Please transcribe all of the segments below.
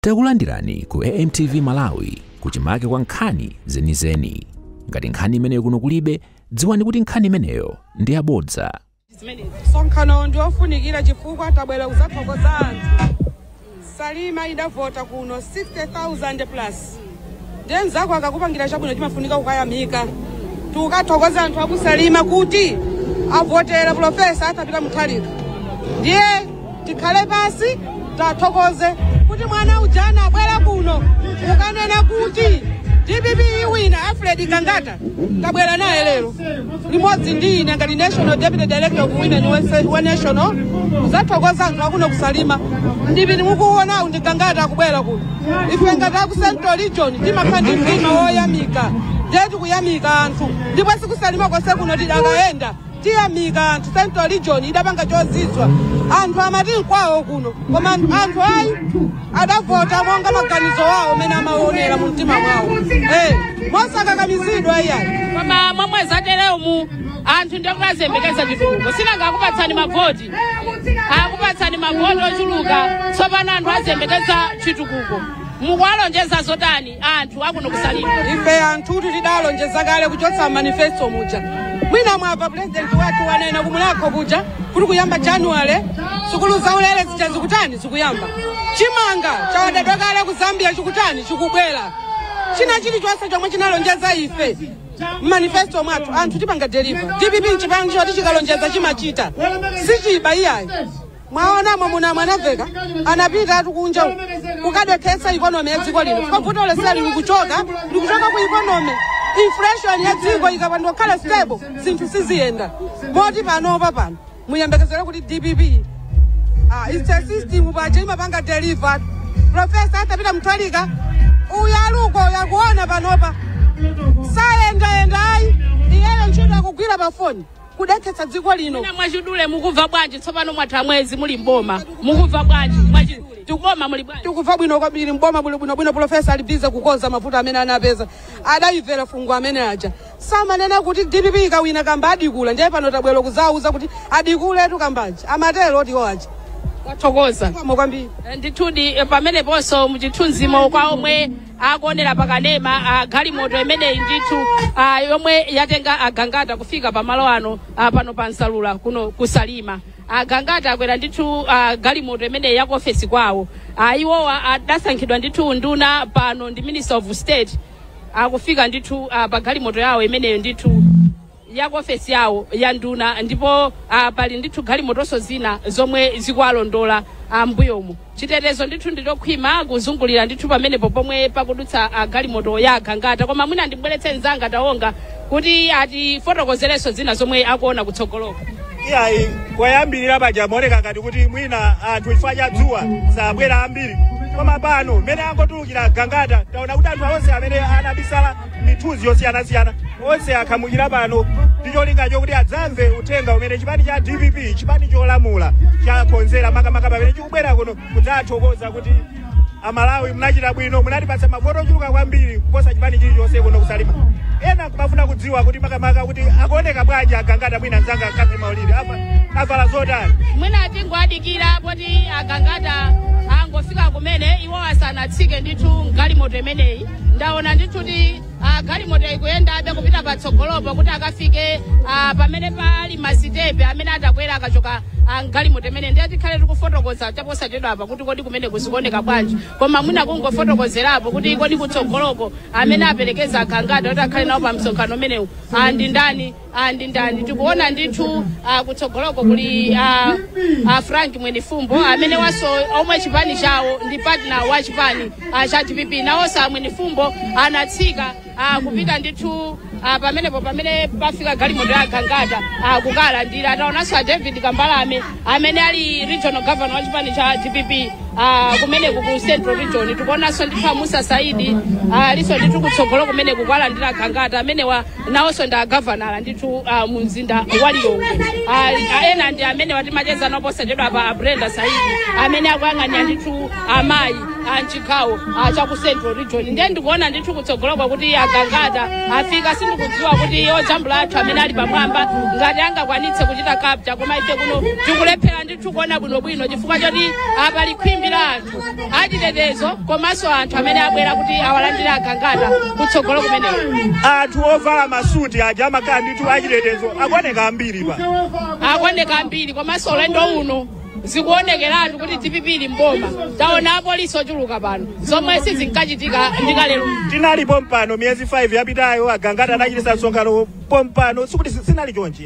Takulandirani ku AMTV Malawi kuchimake kwa nkhani zenizeni. Ngati nkhani imeneyo kuno kulibe, dziwani kuti nkhani imeneyo ndi yabodza. Sonkhano ndiofunikira chifukwa tabwera kuzathokoza anthu. Salima idavota kuno 60,000 plus. Ndenzako akakupangira chabwino chimafunika kukayamika. Tukathokoza anthu aku Salima kuti avotera profesa atapita muthalika. Ndiye tikhale pasi tathokoze kuti mwana ujana abwera kuno ukanena kuti DPP wina Alfred Gangata tabwera naye lero limodzi ndi ine ngati National Deputy Director of Women wa National uzathokoza anthu akuno kusalima ndipiti mukuona ndi Gangata akubwera kuno ife ngati aku Central Region timakhandi mtima woyamika ndetu kuyamika anthu ndipo sikusalima konse kuno tidakayenda tiyamika anthu Central Region idapanga chozizwa anthu amati nkwawo kuno koma anthu ayi adavota monga maganizo wawo mene amaonera mu mtima mwawo mosakakamizidwa iyayi koma momwe zatereo mu anthu ndikuzembekeza chitukuko sinanga akupatsani mavoti ochuluka tsopano anthu azembekeza chitukuko mukwalonjeza zotani anthu akuno kusalima ife anthu tidalonjeza kale kuchotsa manifesto muja mwina mwapa president wathu wanena kumulakho kuja kuli kuyamba January sukulu zaulere zichazikutani zikuyamba chimanga chawadadwa kale ku Zambia chikutani chikubwera china chilichonse chomwe chinalonjeza ife manifesto mwathu anthu tipanga deliver DPP nchipanga choti chikalonjeza chimachita sichiba iyayi mwaonamo muna mwanaveka anapita atu kunja kukadekhetsa economy ya dziko lino pavuto lesali likuchoka ku economy inflation ya dziko ikapanda kukhala stable zinthu siziyenda moti panopa pano muyembekezera kuti DPP it's a system paja imapanga deliver professor atapita mthalika uyaluko yakuona panopa sayenda ayi iyeyo ntchito akugwira pa phone kudekhetsa dziko lino mwachidule mukuva bwanji tsopano mwatha mwezi muli mboma mukuva bwanji mwachidule tikuboma muli bwanji tikuva bwino kwambiri mboma muli bwino professor alibiza kukonza mafuta amene anapeza adayivera fungu amene aja samanena kuti DPP ikawina kamba adikula ndiye pano tabwera kuzauza kuti adikule tukambaji amatero oti waje wathokoza kwambiri ndithudi pamene ponso muchithunzimo kwa omwe akuonera pakanema galimoto imeneyi ndithu yomwe yatenga agangata kufika pamalo ano pano pa Nsalula kuno kusalima agangata akwera ndithu galimoto imeneyi ya ofesi kwawo iwowa adasankhidwa ndithu nduna pano ndi Minister of State akufika ndithu pa galimoto yawo imeneyo ndithu ya ofesi yawo ya nduna ndipo pali ndithu galimotonso zina zomwe zikualondola mbuyomu chitetezo ndithu ndichokhwima kuzungulira ndithu pamenepo pomwe pakudutsa galimoto ya Gangata koma mwina ndibweretse nzanga taonga kuti atifotokozerenso zina zomwe akuona kutsogoloka iyayi kwayambirira paja maoneka ngati kuti mwina anthu chifukwa cha dzuwa sabwera ambiri koma pano mene angotulukira Gangata taona kuti anthu onse amene anabisala mithuzi yosiyanasiyana onse akhamukira pano ndicholinga chokuti adzamve uthenga umene chipani cha DPP chipani cholamula chakonzera makamaka pamene chikubwera kuno kudzathokoza kuti Amalawi munachita bwino munatipatsa mavoti ochuluka kwambiri kuposa chipani chilichonse kuno kusalima ena kumafuna kudziwa kuti makamaka kuti akuoneka bwanji Gangata mwina nzanga akathe maulire avala zotani mwina atingoadikira poti Gangata angofika kumene iwo asanatsike ndithu galimoto imeneyi ndaona ndithu kuti galimoto ikuyendabe kupita patsogolopo kuti akafike pamene pali masitepe amene atakwera akachoka galimoto imene ndiye tikhale tikufotokoza chaposachedwa apa kuti kodi kumene kuzikuoneka bwanji koma mwina kungofotokozerapo kuti kodi kutsogoloko amene aperekeza Gangata kuti akhale nawo pa msonkhano umenewu ndi ndani tikuona ndithu kutsogoloko kuli Frank Mwenifumbo amene waso omwe chipani chawo ndi partner wa chipani cha DPP nawonso Mwenifumbo anatsika kupita ndithu pamene pafika galimoto ya Gangata kukalandira taonanso David Kambalame amene ali regional governor wa chipani cha DPP kumene ku Central Region tikuonanso ndithu Musa Saidi liso ndithu kutsogolo kumene kukalandira Gangata amene nawonso ndi governor ndithu mu mzinda wa Lilongwe ena ndi amene watimacheza nawo posachedwa pa Brenda Saidi amene akuyang'anira ndithu amayi anchigawo chaku Central Region. Ndiye ndikuona ndithu kutsogola kwakuti agangata afika sindikudziwa kuti ojambula athu amene ali pamwamba ngati angakwanitse kuchita capture, koma ife kuno tikulephera ndithu kuona bwinobwino chifukwa choti pali khwimbi la anthu achitetezo komanso anthu amene abwera kuti awalandire agangata kutsogolo kumeneko. Anthu ovala masuti aja amakhala ndithu achitetezo akuoneka ambiri pa. Akuoneka ambiri komanso ulendo uno zikuonekeratu kuti DPP ili mboma. Taona apolisi ochuluka pano zomwe sizinkachitika ndikalero. Tinalipo mpano miyezi 5 yapitayo agangata anachitisa msonkhano pompano sikuti sinali chonchi.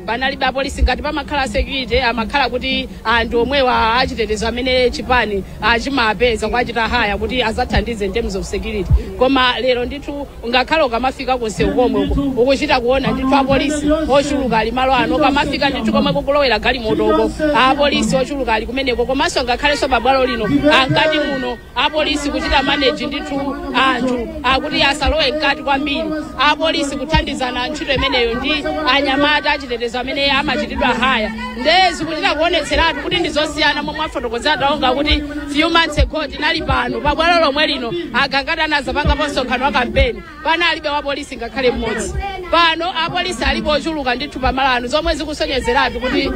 Panalibe apolisi ngati pamakhala security amakhala kuti anthu omwewa achitetezo amene chipani achimapeza kwachita haya kuti azathandize in terms of security. Koma lero ndithu ngakhala ukamafika konse komwe ukuchita kuona ndithu apolisi ochuluka ali malo ano, ukamafika ndithu komwe kukulowera galimotoko apolisi ochuluka ali kumeneko, komanso ngakhalenso pabwalo lino angati muno apolisi kuchita manage ndithu anthu akuti asalowe mkati kwambiri, apolisi kuthandizana ntchito imeneyo ndi anyamata achitetezo amene amachitidwa haya. Ndezi kuchita kuonetseratu kuti ndizosiyana momwe afotokozera taonga kuti few months ago tinali pano pabwalo lomwe lino agangata anazapanga msonkhano wa kampeni panalibe wa polisi ngakhale mmodzi. Pano apolisi alipo ochuluka ndithu pamalano zomwe zikusonyezeratu kuti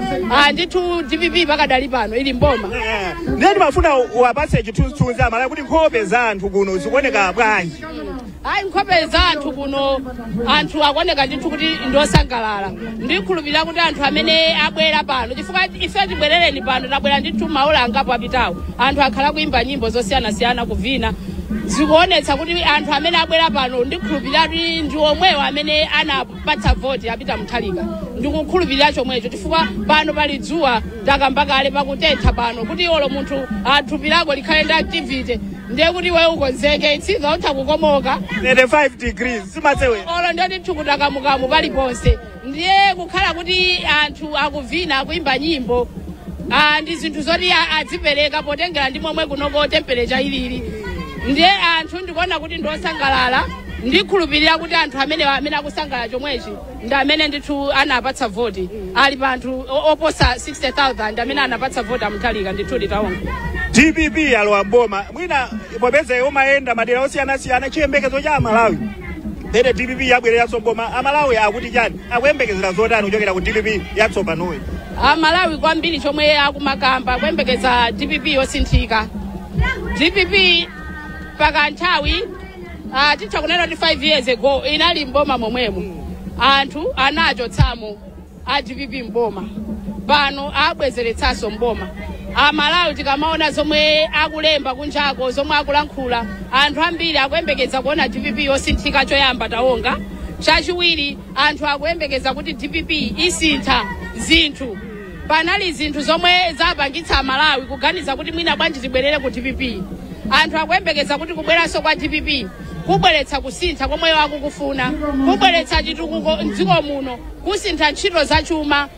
ndithu DPP pakadali pano ili mboma. Ndiye ndimafuna uwapatse chithunzithunzi amala kuti nkhope za anthu kuno zikuoneka bwanji. Nkhope za anthu kuno anthu akuoneka ndithu kuti ndosangalala. Ndikhulupirira kuti anthu amene abwera pano chifukwa ife tibwerereni pano tabwera ndithu maola angapo apitawo anthu akhala kuimba nyimbo zosiyanasiyana kuvina. Zikuonetsa kuti anthu amene abwera pano ndikhulupirira kuti ndi omwewo amene anapatsa vote apita Mutharika. Ndikukhulupirira chomwecho chifukwa pano pali dzuwa takambakale pakutentha pano kuti olo munthu thupi lako likhale ndi activity ndiye kuti wewe ukonzeke itsiza utha kukomoka 35 degrees simatsewe olo ndiye ndithu kutakamukamu paliponse ndiye kukhala kuti anthu akuvina akuimba nyimbo ndi zinthu zoti adzipereka potengera ndi momwe kunoko temperature ilili. Ndiye anthu ndikuona kuti ndosangalala. Ndikhulupirira kuti anthu amene akusangalala chomwechi ndi amene ndithu anapatsa vote ali pa anthu oposa 60,000 amene anapatsa vote Mutharika ndithu litaonga. DPP alowa mboma mwina popeza umayenda madera osiyanasiyana chiyembekezo cha Malawi. Bere DPP yabwerera mboma Amalawi akuti chani akuyembekezera zotani kuchokera ku DPP yatsopanoyi. Malawi kwambiri chomwe akumakamba kuyembekeza DPP yosinthika. DPP pakanthawi titha kunena kuti 5 years ago inali mboma momwemo anthu anachotsamo a DPP mboma pano abwezeretsanso mboma. Malawi tikamaona zomwe akulemba kunjako zomwe akulankhula anthu ambiri akuyembekeza kuona DPP yosinthika choyamba taonga. Chachiwiri anthu akuyembekeza kuti DPP isintha zinthu. Panali zinthu zomwe zapangitsa Malawi kuganiza kuti mwina bwanji tibwerere ku DPP. Anthu akuyembekeza kuti kubweranso kwa DPP kubweretsa kusintha komwe akukufuna, kubweretsa chitukuko m'dziko muno, kusintha ntchito zachuma,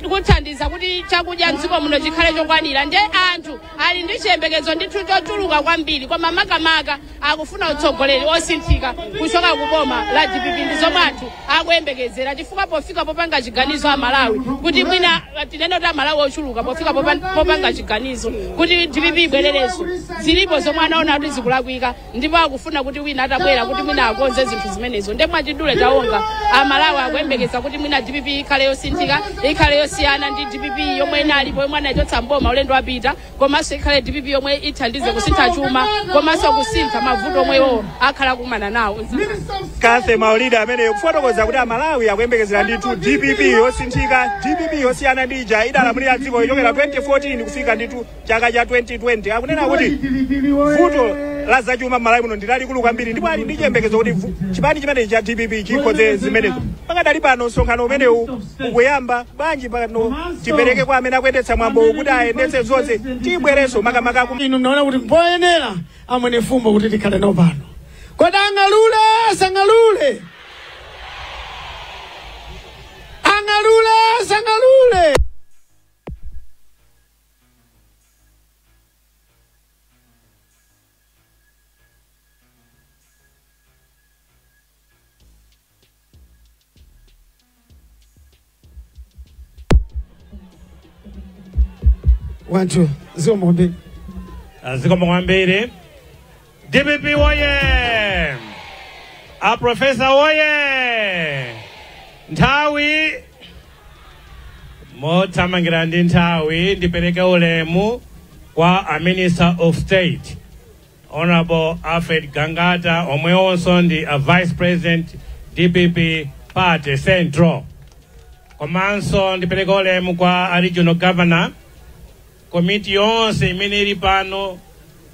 kuthandiza kuti chakudya m'dziko muno chikhale chokwanira. Ndiye anthu ali ndi chiyembekezo ndithu chochuluka kwambiri koma makamaka akufuna utsogoleri osinthika kuchoka kuboma la DPP ndi zomwe anthu akuyembekezera chifukwa pofika popanga chiganizo a Malawi kuti mwina tinene kuti Malawi ochuluka pofika popanga chiganizo kuti DPP ibwererenso zilipo zomwe anaona kuti zikulakwika ndipo akufuna kuti wina atabwera kuti mwina akonze zinthu zimenezo. Ndiye mwachidule taonga Malawi akuyembekeza kuti mwina DPP ikhale yosinthika ikhale yosiyana ndi DPP yomwe inalipo yomwe anachotsa mboma ulendo wapita komanso ikhale DPP yomwe ithandize kusintha chuma komanso kusintha mavuto omwewo akhala kumana nawo. Kase maulida amene kufotokoza kuti Malawi akuyembekezera ndithu DPP yosinthika, DPP yosiyana ndi ija idalamulira dziko ichokera 2014 kufika ndithu chaka cha 2020. Akunena kuti vuto la zachuma Malawi muno ndilalikulu kwambiri ndipo ali ndi chiyembekezo kuti chipani chimene cha DPP chikhoze zimenezo. Pakadali pano msonkhano umenewu ukuyamba bwanji pano tipereke kwa amene akuyendetsa mwambo kuti ayendetse zonse tibwerenso makamaka inu mnaona kuti mpoyenera amwene fumbo kuti tikhale nawo pano. Kodi ang'alule sang'alule? Ang'alule sang'alule? One, two, zero more. Zikomo kwambiri. DPP woye! A Professor woye! Nthawi mothamangira ndi nthawi ndipereke ulemu kwa a Minister of State Honorable Alfred Gangata omwe onso ndi a Vice President DPP Party Central. Komanso ndipereke ulemu kwa a Regional Governor Committee yonse imene ili pano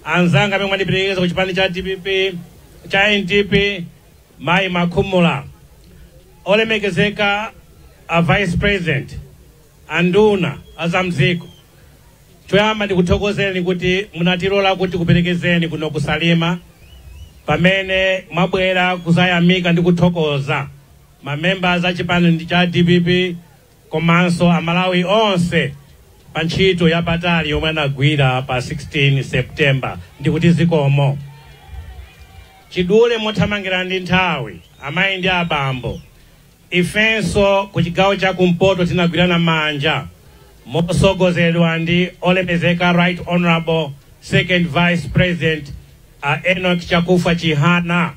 anzanga amene mwandiperekeza ku chipani cha DPP cha NDP Mai Makhumula. Olemekezeka a Vice President anduna azamziko choyamba ndikuthokozeni kuti munatilola kuti kuperekezeni kuno kusalima pamene mwabwera kuzayamika ndi kuthokoza mamembers a chipani cha DPP komanso amalawi onse pa ntchito yapatali yomwe anagwira pa 16 September ndikuti zikomo. Chidule mothamangira ndi nthawi amayi ndi abambo ifenso ku chigawo cha kumpoto tinagwirana manja mosogozedwa ndi olemekezeka Right Honorable Second Vice President Enoch Chakufa Chihana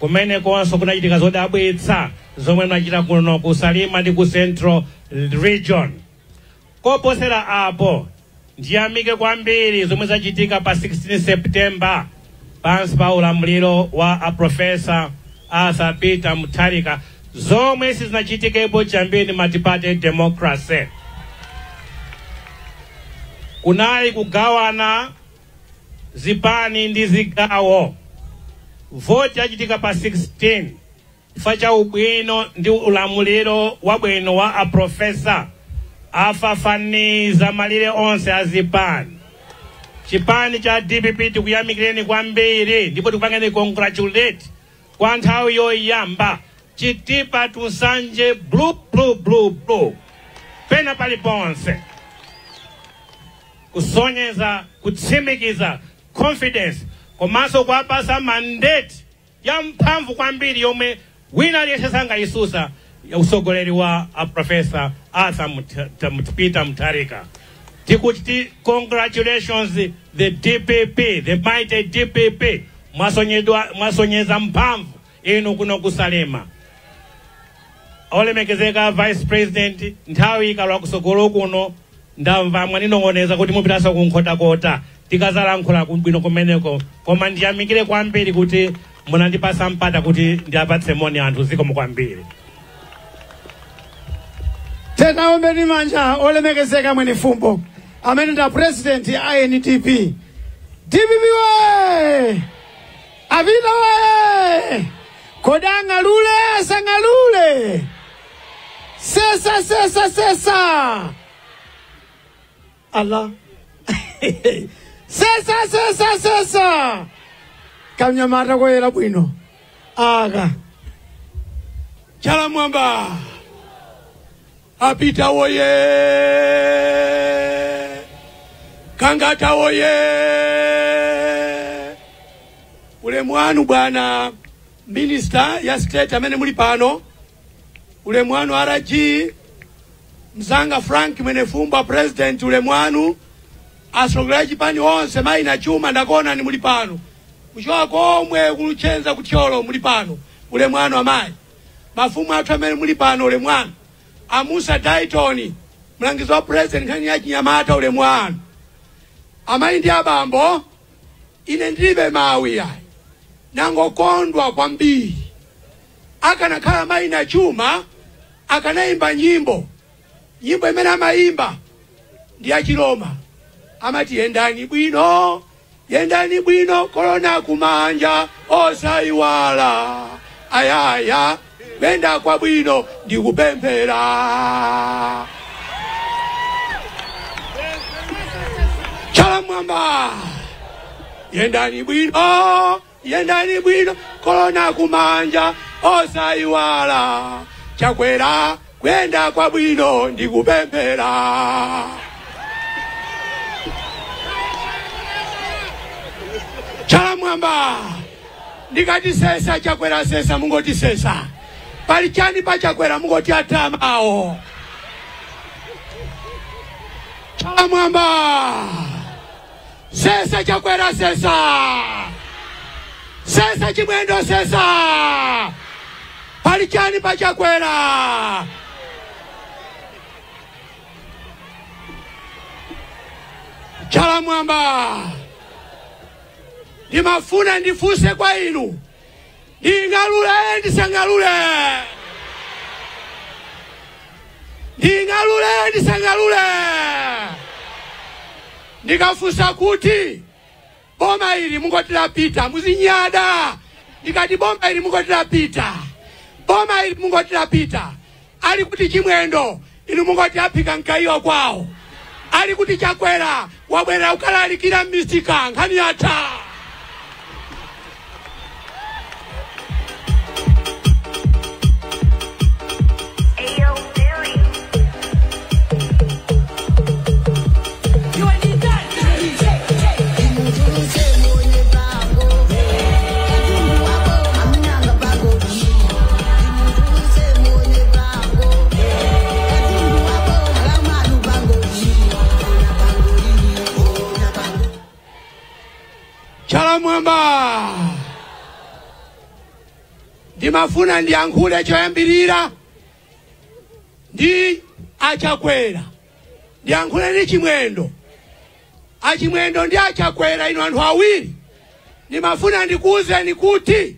kumene konso kunachitika zodabwitsa zomwe mnachita kuno kusalima ndi ku Central Region. Koposera apo ndiyamike kwambiri zomwe zachitika pa 16 September pansi pa ulamuliro wa a Professor Arthur Peter Mutharika zomwe sizinachitikepo chambiri multi-party democracy. Kunali kugawana zipani ndi zigawo. Vote yachitika pa 16 facha ubwino ndi ulamuliro wabwino wa a Professor afafaniza malire onse azipani. Chipani cha DPP tikuyamikireni kwambiri ndipo tikupangeni congratulate kwa nthawi yoyamba chitipa tusanje blue pena paliponse kusonyeza kutsimikiza confidence komanso kwapasa mandate ya mphamvu kwambiri yomwe wina aliyese sangayisusa ya usogoleri wa a Professor Arthur Peter Mutharika. Tikuti congratulations the DPP, the mighty DPP, mwasonyeza mphamvu inu kuno kusalima. Olemekezeka Vice President nthawi ikalwa kusogolo kuno ndamva mwaninong'oneza kuti mupitasa kunkhota tikazalankhula kubwino kumeneko koma ndiyamikire kwambiri kuti munandipasa mpata kuti ndiyapatse moni anthu zikomo kwambiri. Tena ombeni manja olemekezeka mwene fumbo amene nda President ya NDP. DPP we! Avida we! Kodanga lule sangalule! Sesa! Allah. Sesa! Kamnyamata kwera bwino. Aga. Chala mwamba. Apita woye. Kangata woye. Ule mwanu bwana Minister ya State amene muli pano. Ule mwanu RG Mzanga Frank mwene fumba President ule mwanu asogolera chipani onse mai na chuma ndakona ni muli pano. Mshowa komwe kuluchenza kucholo muli pano. Ule mwanu amayi. Mafumu athu amene muli pano ule mwanu. Amusa Dayton mlangizi wa President kani ya Chinyamata ule mwanu. Amayi ndi abambo ine ndilibe mawi yayi. Nangokondwa kwambiri. Akanakhala mai na chuma akanaimba nyimbo imene amaimba ndi ya Chiroma amati yendani bwino korona kumanja osayiwala ayaya benda kwa bwino ndikupemphera. Chala mwamba yendani bwino korona kumanja osayiwala chakwera kwenda kwa bwino ndikupemphera. Chala mwamba ndikati sesa chakwera sesa mungoti sesa palichani pa chakwera mungoti atamao. Chala mwamba Sesa Chakwera sesa. Sesa Chimwendo sesa. Palichani pa Chakwera. Chala Mwamba. Ndimafuna ndifuse kwa inu. Ndingalule ndisangalule. Ndingalule ndisangalule. Ndikafusa kuti boma ili mungotira pita muzinyada. Ndikati boma ili mungotira pita. Boma ili mungotira pita. Ali kuti Chimwendo inu mungotira pika nkaiwa kwao. Ali kuti Chakwera wabwera ukalalikira mistika nkhani yata. Chala Mwamba. Ndimafuna ndiyankhule choyambirira ndi Achakwera. Ndiyankhule ndi Chimwendo. Achimwendo ndi Achakwera inu anthu awiri. Ndimafuna ndikuwuzeni kuti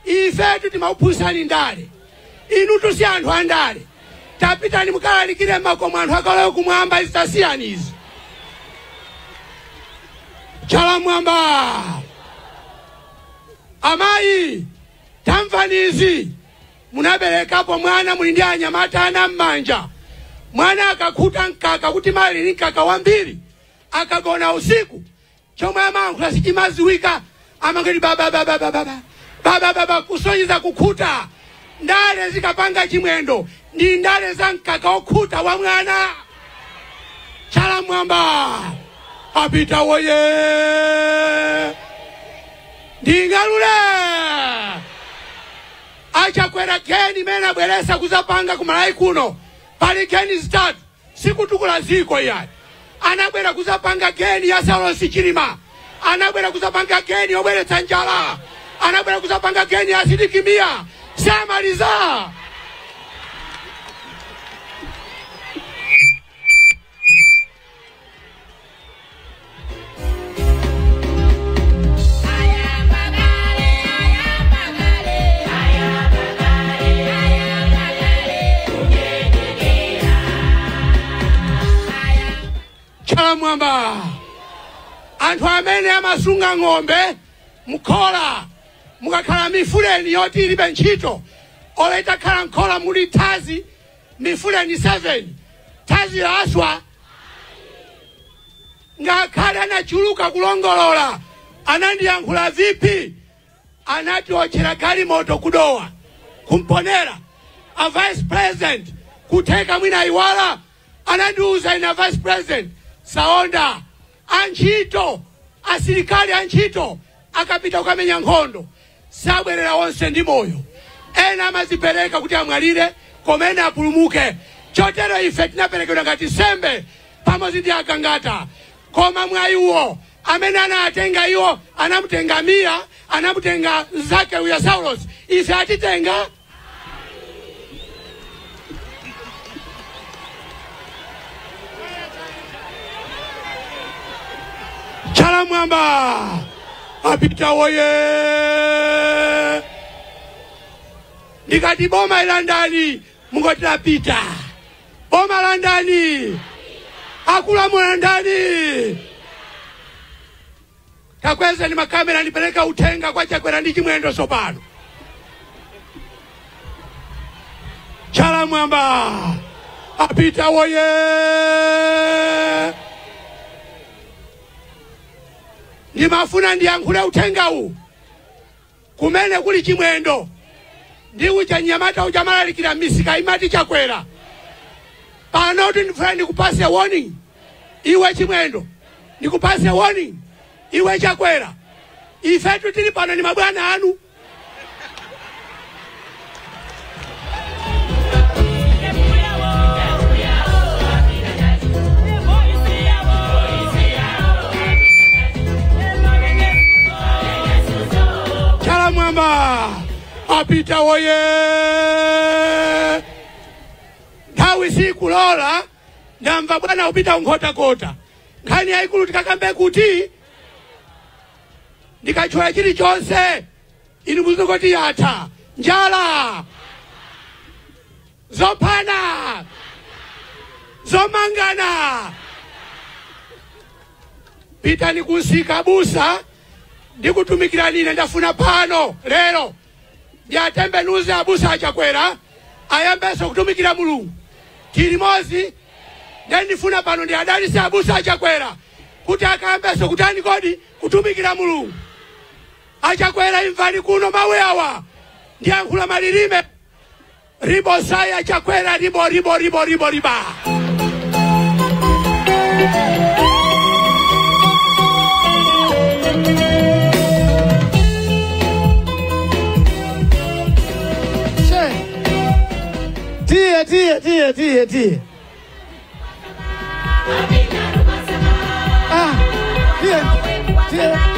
ifetu timaupusani ndale. Inu tusi anthu andale. Tapitani mukalalikire makomo anthu akalowe kumwamba istasiyanizi. Chala Mwamba. Amayi tamvanizi munaberekapo mwana muli ndi anyamata ana mmanja. Mwana akakhuta nkaka kuti mali ni nkaka wambiri. Akagona usiku. Chomwe amayankhula sichimaziwika. Amangoti baba kusonyeza kukhuta. Ndale zikapanga Chimwendo. Ndi ndale za nkaka okhuta wa mwana. Chala Mwamba. Apita woye. Ndingalule. Achakwera keni mena bweresa kuzapanga kumalai kuno. Pali keni zitatu. Siku tukula ziko yai. Anabwera kuzapanga keni ya Saulosi Chilima. Anabwera kuzapanga keni obwere Sanjala. Anabwera kuzapanga keni ya Sidikimia. Samaliza. Chala Mwamba. Anthu amene amasunga ng'ombe mukhola mukakhala mifuleni yoti ilibe ntchito oleta khala nkhola muli thazi mifuleni 7 thazi laswa ngakhale anachuluka kulongolola anandiyankhula vipi anati ochera galimoto kudowa kumponera a vice president kuteka mwina iwala anandiuza ina vice president saonda anchito asilikali anchito akapita ukamenya nkhondo sabwerera wonse ndi moyo ena amazipereka kuti amwalire komene apulumuke chotero ife tinaperekedwa ngati sembe pamodzi ndi Agangata koma mwayiwo amene anatenga iwo anamutenga Miya anamutenga zake uya Saulos ife atitenga Chala Mwamba. Apita woye. Nikati boma ilandani mungotira pita. Boma landani. Akula mulandani. Kakweza ni makamera nipeleka utenga kwa Chakwera ndi Chimwendo sopano. Chala Mwamba. Apita woye. Ndimafuna ndiyankhule utenga u kumene kuli Chimwendo ndi uja nyamata ujamalalikira misika imati Chakwera pano ndifuna ndikupase warning iwe Chimwendo ndikupase warning iwe Chakwera ifetu tili pano ni mabwana anu mwamba apita woye nthawi sikulola ndamva bwana upita unkhotakota nkhani yaikulu tikakambe kuti ndikachola chilichonse inu muzikoti yatha njala zophana zomangana pitani kusika busa ndikutumikirani ine ndafuna pano lero ndiatembenuze abusa achakwera ayambeso kutumikira mulungu tilimozi ndifuna pano ndiadalise abusa achakwera kuti akayambeso kutani kodi kutumikira mulungu achakwera imvani kuno mawe awa ndiyankhula malilime ribo saya achakwera ribo ribo ribo ribo riba Tie. Ah, tie.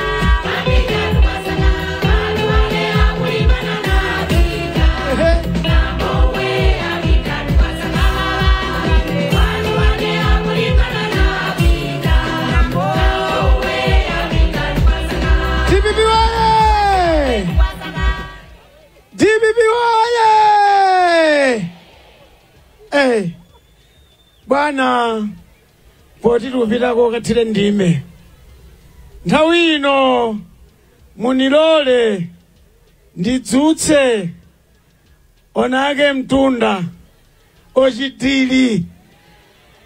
Bwana poti tupita kokatire ndime nthawi ino munilole ndidzutse onake mtunda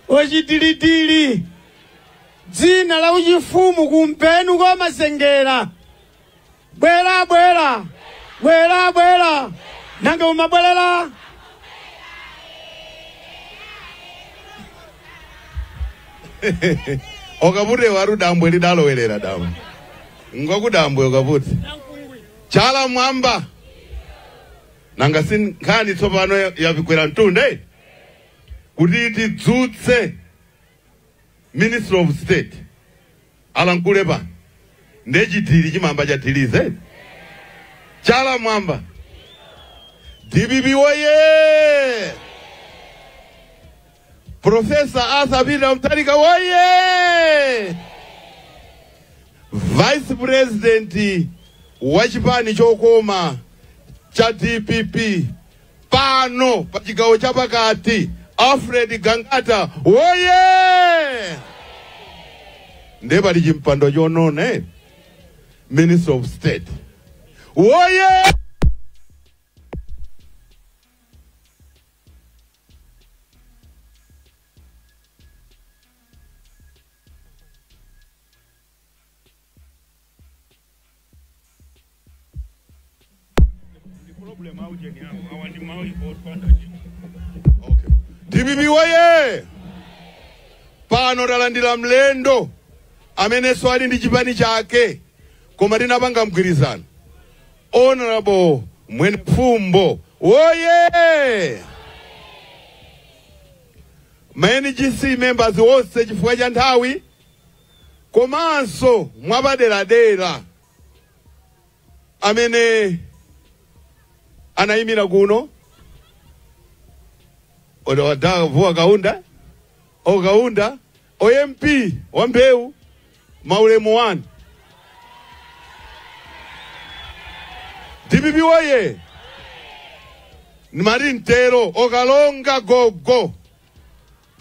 ochitilitili dzina la uchifumu kumpenu kwa masengera bwera nanga umabwerera okabute waru dambwe lidalowerera damu ngokudambwe okabute chala mwamba nanga sinkhani tsopano yavikwera mtunde kuti tidzutse Minister of State alankule pa ndechitili chimamba chatilize chala mwamba DPP woye Professor Arthur Peter Mutharika woye Vice President wa chipani chokoma cha DPP pano pa chigawo chapakati Alfred Gangata woye ndepali chimpando chonone Minister of State woye DPP woye pano talandira mlendo amene swali ndi chipani chake koma tinapanga mgwirizano Honorable Mwene Pfumbo woye NGC members wonse chifukwa cha nthawi komanso mwapaderadera amene anayimira kuno Vua Kaunda Okaunda OMP Wambeu Maulemu 1 DPP woye ni Marintero Okalonga Gogo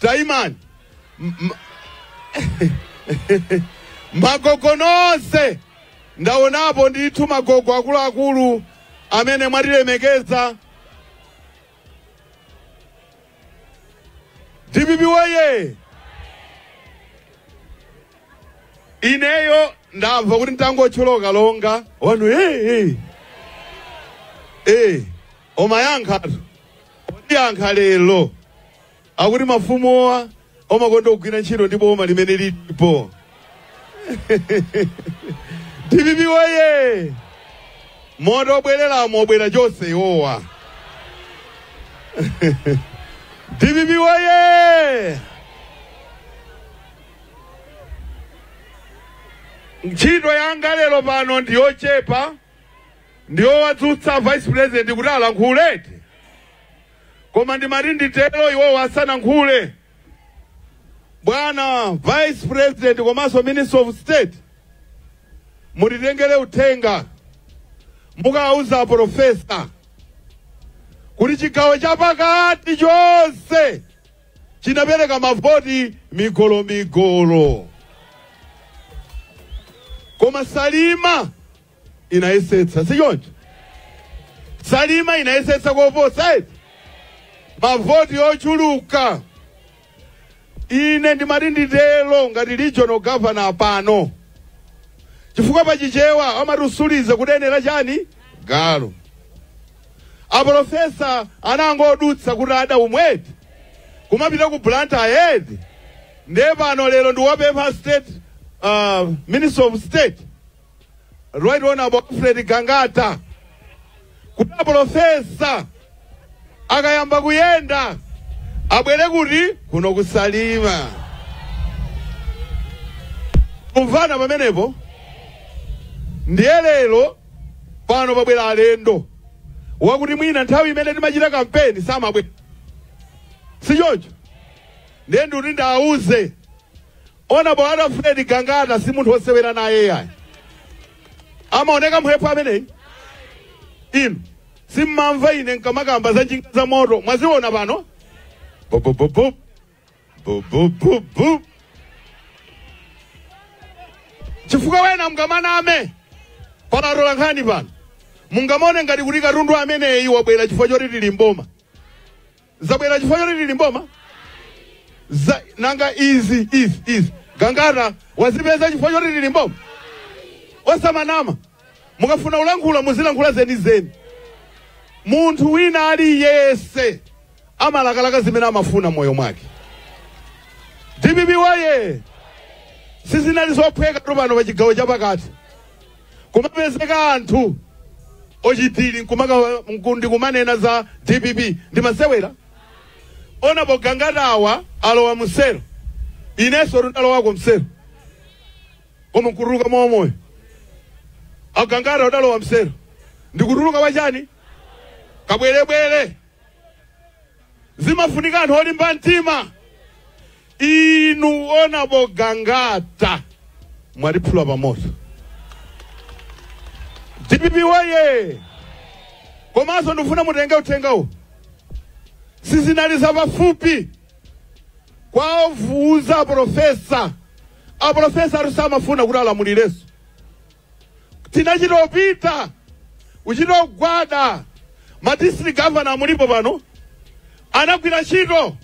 Taiman magogo nonse ndaonapo ndithu magogo akuluakulu amene mwatilemekeza DPP woye ineyo ndamva kuti ntangocholoka longa wanu omayankhatu odiyankha lero akuti mafumowa omakonda kugwira ntchito ndi boma limene lilipo DPP woye moto obwereramo obwera chonse iwowa DPP woye ntchito yanga lero pano ndiyochepa ndiwo wadzutsa vice president kuti alankhulete koma ndimati nditero iwo asanankhule. Bwana vice president komanso minister of state mutitengere uthenga mukauza profesa kuti chigawo chapakati chonse chinapereka mavoti migolo. Koma Salima inayesetsa sichoncho. Salima inayesetsa koposa mavoti ochuluka. Ine ndimati nditero ngati regional governor pano chifukwa pachichewa amatusuliza kudenera chani galo. Aprofesa anangodutsa kuti ada umweti kumapita ku Blantyre ndiye pano lero ndiwapempha state minister of state right honorable Alfred Gangata kuti aprofesa akayamba kuyenda abwere kuti kuno ku Salima. Kumvana pamenepo ndiye lero pano pabwera alendo wakuti mwina nthawi imene timachita kampeni samabwera sichoncho. Ndiye ndikuti ndawuze honorable Alfred Gangata si munthu wosewera naye yayi. Amaoneka mphepo ameneyi inu simmamva ine nkamakamba za njinga za moto mwaziona pano chifukwa wena mngamaname panatola nkhani pano mungamone ngati kuti katundu ameneyi wabwera chifukwa choti tili mboma. Zabwera chifukwa choti tili mboma nanga izi Gangata wazipeza chifukwa choti tili mboma. Osamanama mukafuna ulankhula muzilankhula zenizeni. Munthu wina aliyese amalakalaka zimene amafuna moyo mwake. DPP waye sizinali zophweka pano pa chigawo chapakati kumapezeka anthu ochitiri nkundi kumanena za DPP ndimasewera. Honorable Gangata awa alowa msero ineso ndalowako msero koma nkutuluka moyo. Gangata udalowa msero ndikutuluka wachani kabwerebwere. Zimafunika anthu olimba mtima. Inu Honorable Gangata mwaliphula pamoto. DPP waye komanso ndifuna mutenge uthengawo sizinaliza pafupi kwa ovuza aprofesa. Aprofesa asamafuna kuti alamulireso. Tinachitopita uchitogwada ma district governor mulipo pano anagwira ntchito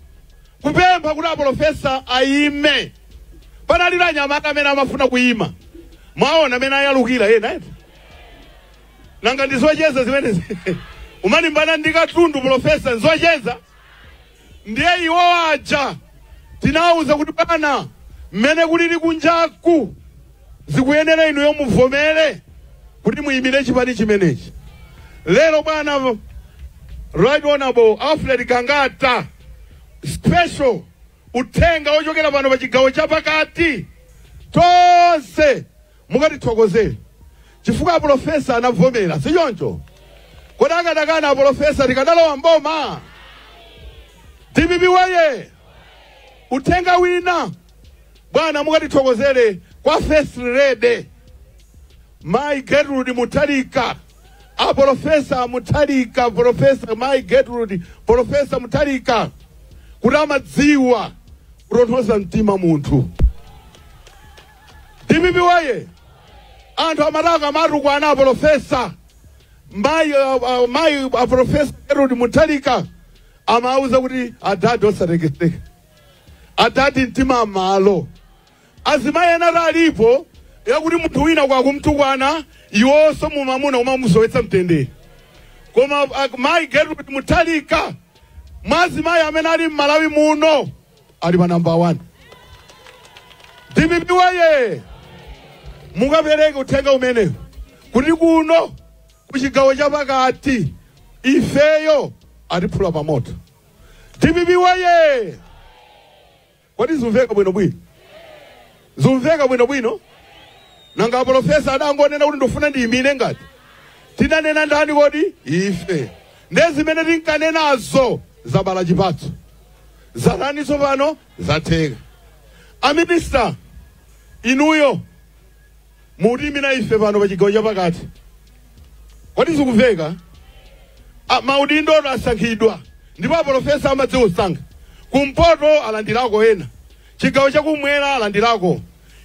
kupempha kuti aprofesa ayime. Panalira anyamata amene amafuna kuyima mwaona amene ayalukira ena nanga ndizocheza zimenezi umalimbana ndi katundu profesa nzocheza. Ndiye iwo aja tinawuza kuti bana mmene kulili kunjaku zikuyenera inu yomuvomere kuti muyimire chipani chimenechi. Lero bwana right honorable Alfred Gangata special uthenga ochokera pano pa chigawo chapakati tonse mukatithokozere chifukwa profesa anavomera sichoncho. Kodi akadakana profesa tikadalowa mboma. DPP waye uthenga wina bwana mukatithokozere kwa first lady Mai Gertrude Mutharika. Profesa Mutharika, Profesa Mai Gertrude, Profesa Mutharika kuti amadziwa kutonthoza mtima munthu. DPP waye anthu amataka matukwana profesa Mai Profesa Gertrude Mutharika amauza kuti adadi osatekeseka. Adadi mtima malo. Azimayi ena alipo yakuti munthu wina kwa kumtukwana iwonso mumamuna umamusowetsa mtendere. Koma Mai Gertrude Mutharika mwazimayi amene ali m'Malawi muno ali pa number 1. DPP waye mukapereke uthenga umenewu kuti kuno kuchigawo chapakati ifeyo atiphula pamoto. DPP waye kodi zumveka bwinobwino? Zumveka bwinobwino? Nanga profesa adangonena kuti ndofuna ndiyimire ngati tinanena ndani kodi ife ndezimene tinkanenazo zabala chipatso zarani tsopano zatheka. Aminister inuyo mutimina ife pano pa chigawo chapakati kodi zikuveka maudindo asankhidwa ndipo profesa amadziusankha kumpoto alandirako ena chigawo chakumwera alandirako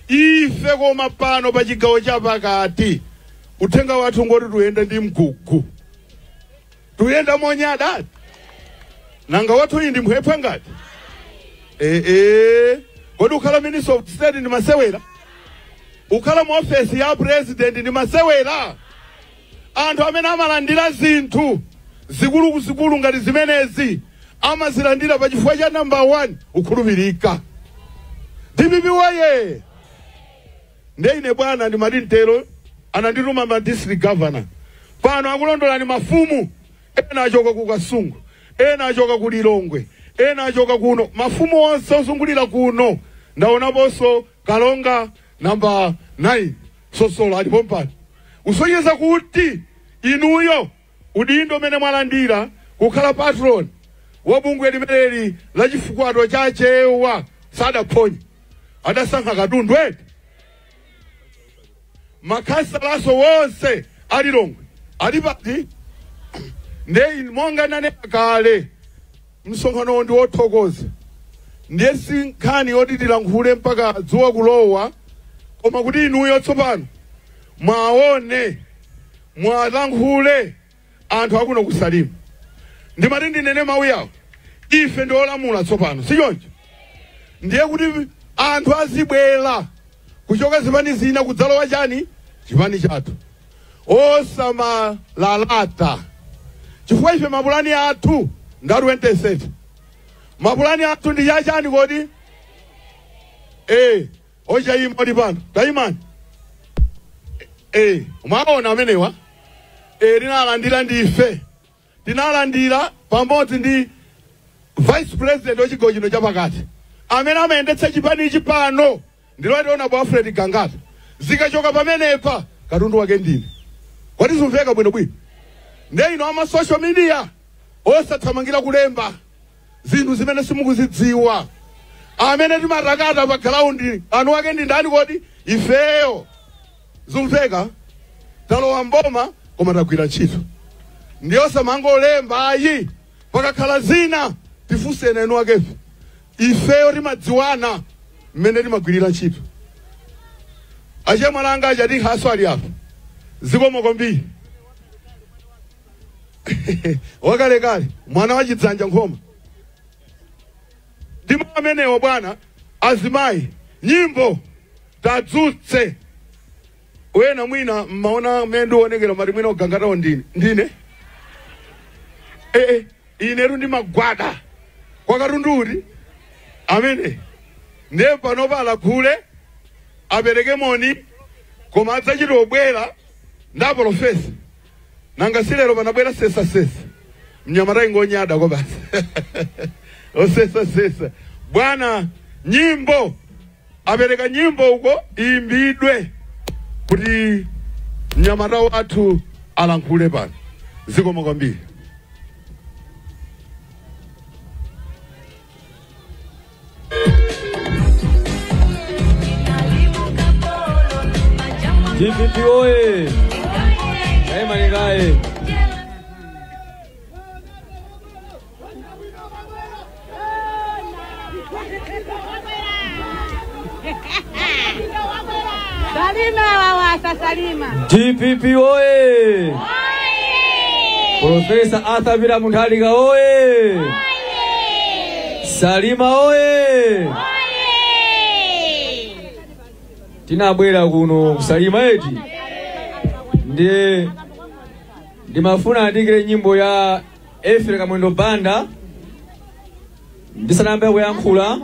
ife koma pano pa chigawo chapakati uthenga wathu ngoti tuyenda ndi mgugu tuyenda monyada nanga wathu iyi ndi mphepha ngati kodi ukhala minister of state ndi masewera ukhala mu office ya president ndi masewera anthu amene amalandira zinthu zikulu ngati zimenezi amazilandira pa chifukwa cha number 1 ukhulupirika. DPP waye ndeine bwana ndi madintero anandituma ma district governor pano akulondolani mafumu ena achoka ku Kasungu ena achoka ku Lilongwe ena achoka kuno mafumu onse osungulira kuno ndaona boso Kalonga number 9 Sosolo alipo mpano usonyeza kuti inuyo udindo mene mwalandira kukhala patron wabungwe limeneli la chifukwado chachewa sadaphonye adasankha katundu eti makhansalaso wonse alilongwe alipati ndeyi monga nane kale msonkhano ndi wothokoza ndiye sinkhani yoti tilankhule mpaka dzuwa kulowa koma kuti inuyo tsopano mwaone mwalankhule anthu akuno kusalima ndimati ndinene mawu yawo ife ndi olamula tsopano sichoncho ndiye kuti anthu azibwera kuchoka zipani zina kudzalowa chani chipani chathu osamalalata chifukwa ife mapulani athu ndatu 27 mapulani athu ndi chachani kodi ochayima oti pano tayimani mwaona amenewa tinalandira ndife tinalandira pamodzi ndi vice president wachigawo chino chapakati amene amayendetsa chipani ichi pano ndilotiona bwa Alfred Gangata zikachoka pamenepa katundu wake ndine kodi zimveka bwinobwino ndiye ino ama social media osathamangira kulemba zinthu zimene simukuzidziwa amene timatakata pa ground anu wake ndi ndani kodi ifeyo zimveka talowa mboma koma tagwira ntchito ndiyo samangolemba ayi pakakhala zina tifuseni enu wakefe ifeyo timadziwana mmene timagwirira ntchito achemwalanga achati haso ali apo zikomo kwambiri wakalekale mwana wa chidzanja nkhoma ndimo amenewo bwana azimayi nyimbo tadzutse wena mwina mmaona mmendu wonekera mati mwina ugangatawo ndine inetu ndi magwada kwa katunduti amene ndiye panopa alakhule apereke moni koma adzachita obwera nda profesa nanga silero panabwera sesa mnyamata ingonyada kwa basi osesa bwana nyimbo apereka nyimbo uko imbidwe kuti mnyamata wathu alankhule pano zikomo kwambiri. DPP oye! Daima nikae. Salima wawasa Salima. DPP oye! Profesa Arthur Vila Mutharika oye! Salima oye! Tinabwera kuno kusalima eti ndimafuna andikire nyimbo ya Efere Kamwendo Banda ndisanambe kuyankhula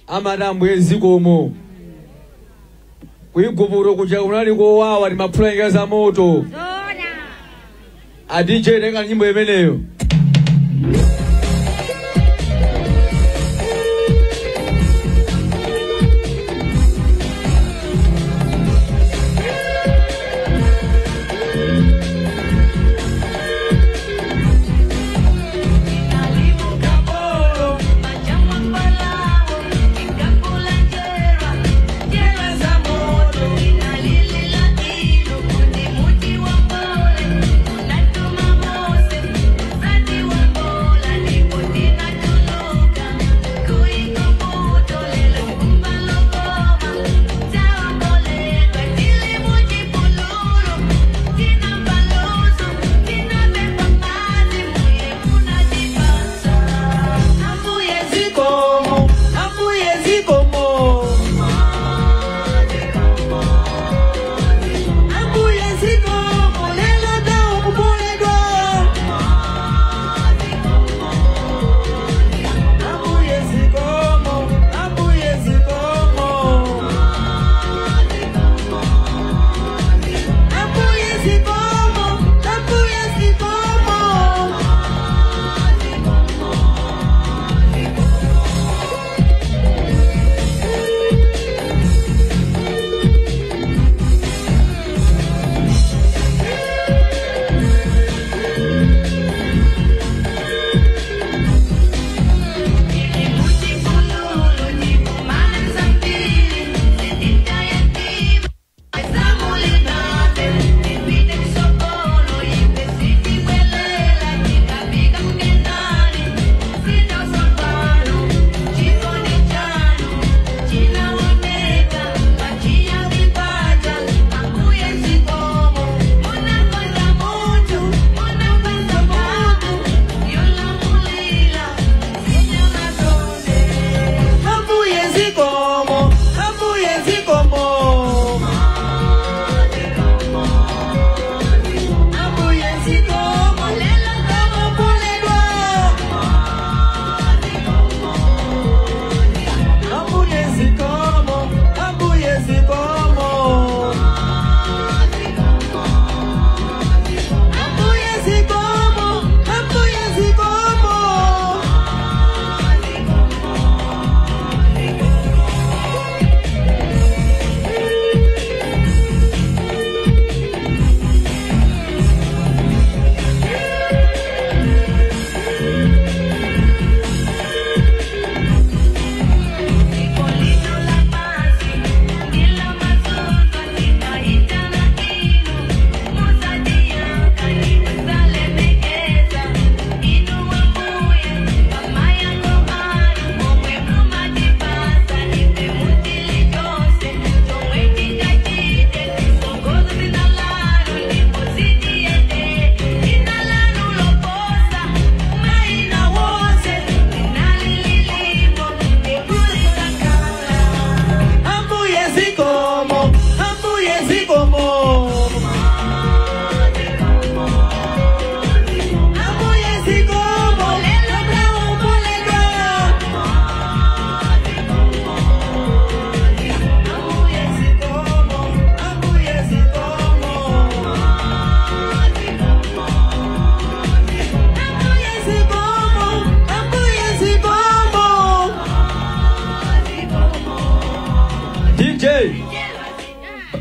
amadambo ezikomo kuigupuro kuja kunali kowawa timaphulangira za moto DJ tenga nyimbo imeneyo.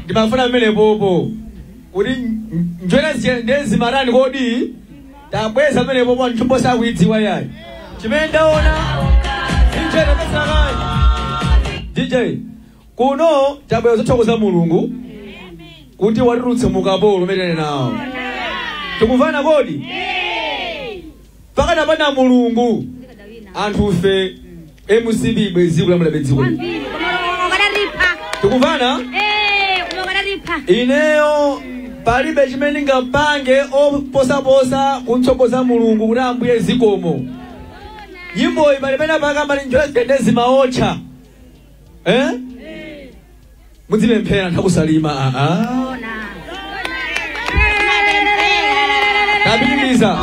ndimafuna mmene popo kuti njwera ndezi marani kodi tabweza mmene popo nchumbo sakuidziwa yayi chimene ndaona njwera pesakani DJ kuno tabweza zothokoza Mulungu kuti watirutse mukapolo umene nawo tikuvana kodi pakana pana Mulungu anthu fe MCB bwezi kula mulabedziko tikuvana ineyo palibe chimene ngapange oposaposa kuntsogoza Mulungu kuti ambuye zikomo nyimbo ibalimena pakamba njira zitendezi maocha muzipemphera ntakusalima tabiriza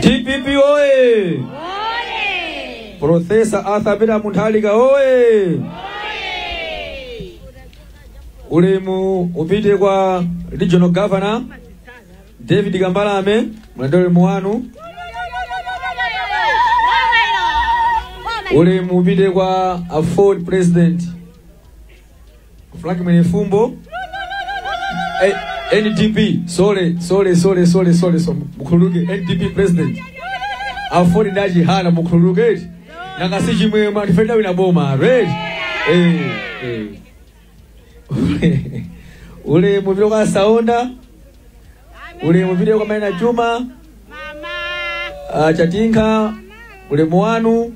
DPP oye! Professor Arthur Peter Mutharika oye! Ulemu upite kwa Regional Governor David Gambalame mlandole muwanu. Ulemu upite kwa Afford President Frank Mwenefumbo NDP sorry mukhuluke NDP President Afford ndaji hala mukhuluke nakasi chimwe matifenda wina boma right ule mupite kwa Saonda ule mupite kwa Maina Juma Chatinka ule muwanu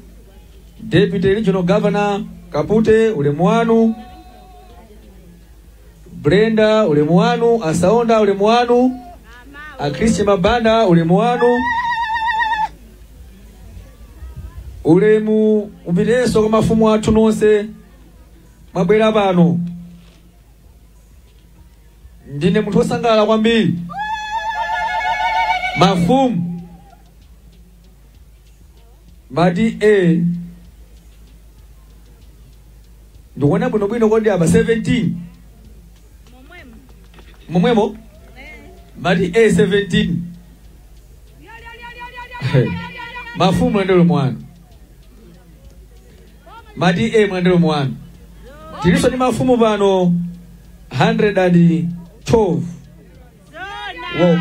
Deputy Regional Governor Kapute ule muwanu Brenda ule muwanu Asaonda ule muwanu Christian Mabanda ule muwanu ule mupiteso kwa mafumu athu nonse mabwera pano ndine munthu osangala kwambiri mafumu mati ndikuona bwinobwino kodi aba 17 momwemo mati 17 mafumu mwendelo mwana mati mwendelo mwana tiliso ni mafumu pano 112 wo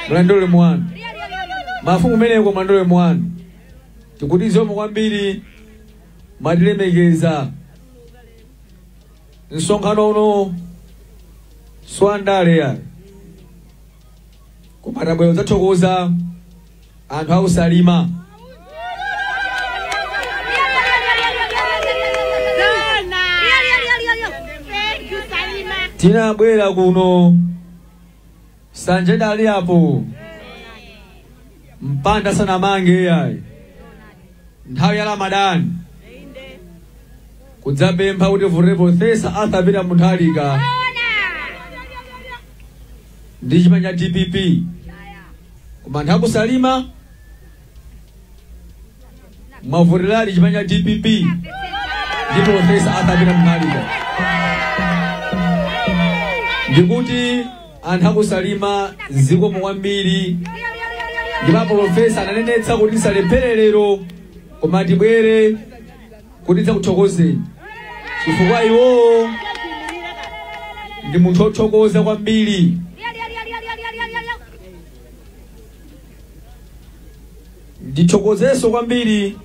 mwendelo mwana mafumu meneko mwendelo mwana tikutizo mwambiri madilemegeza nsonkhano uno swandale ya kumatabwelo zathokoza anthu ausalima tinabwera kuno sanje dali apo mpanda sana mange yayi nthawi ya Ramadani kudzapempha kuti Professor Arthur Peter Mutharika ndi chimanya DPP kumantha kusalima mavurelali chimanya DPP ndi Professor Arthur Peter Mutharika ndikuti antha kusalima ziko mwambiri ndipo Professor ananenetsa kuti salepherero koma tibwere kuti zakuthokozeni chifukwa iwo ndi munthu othokoza kwambiri ndithokozeso kwambiri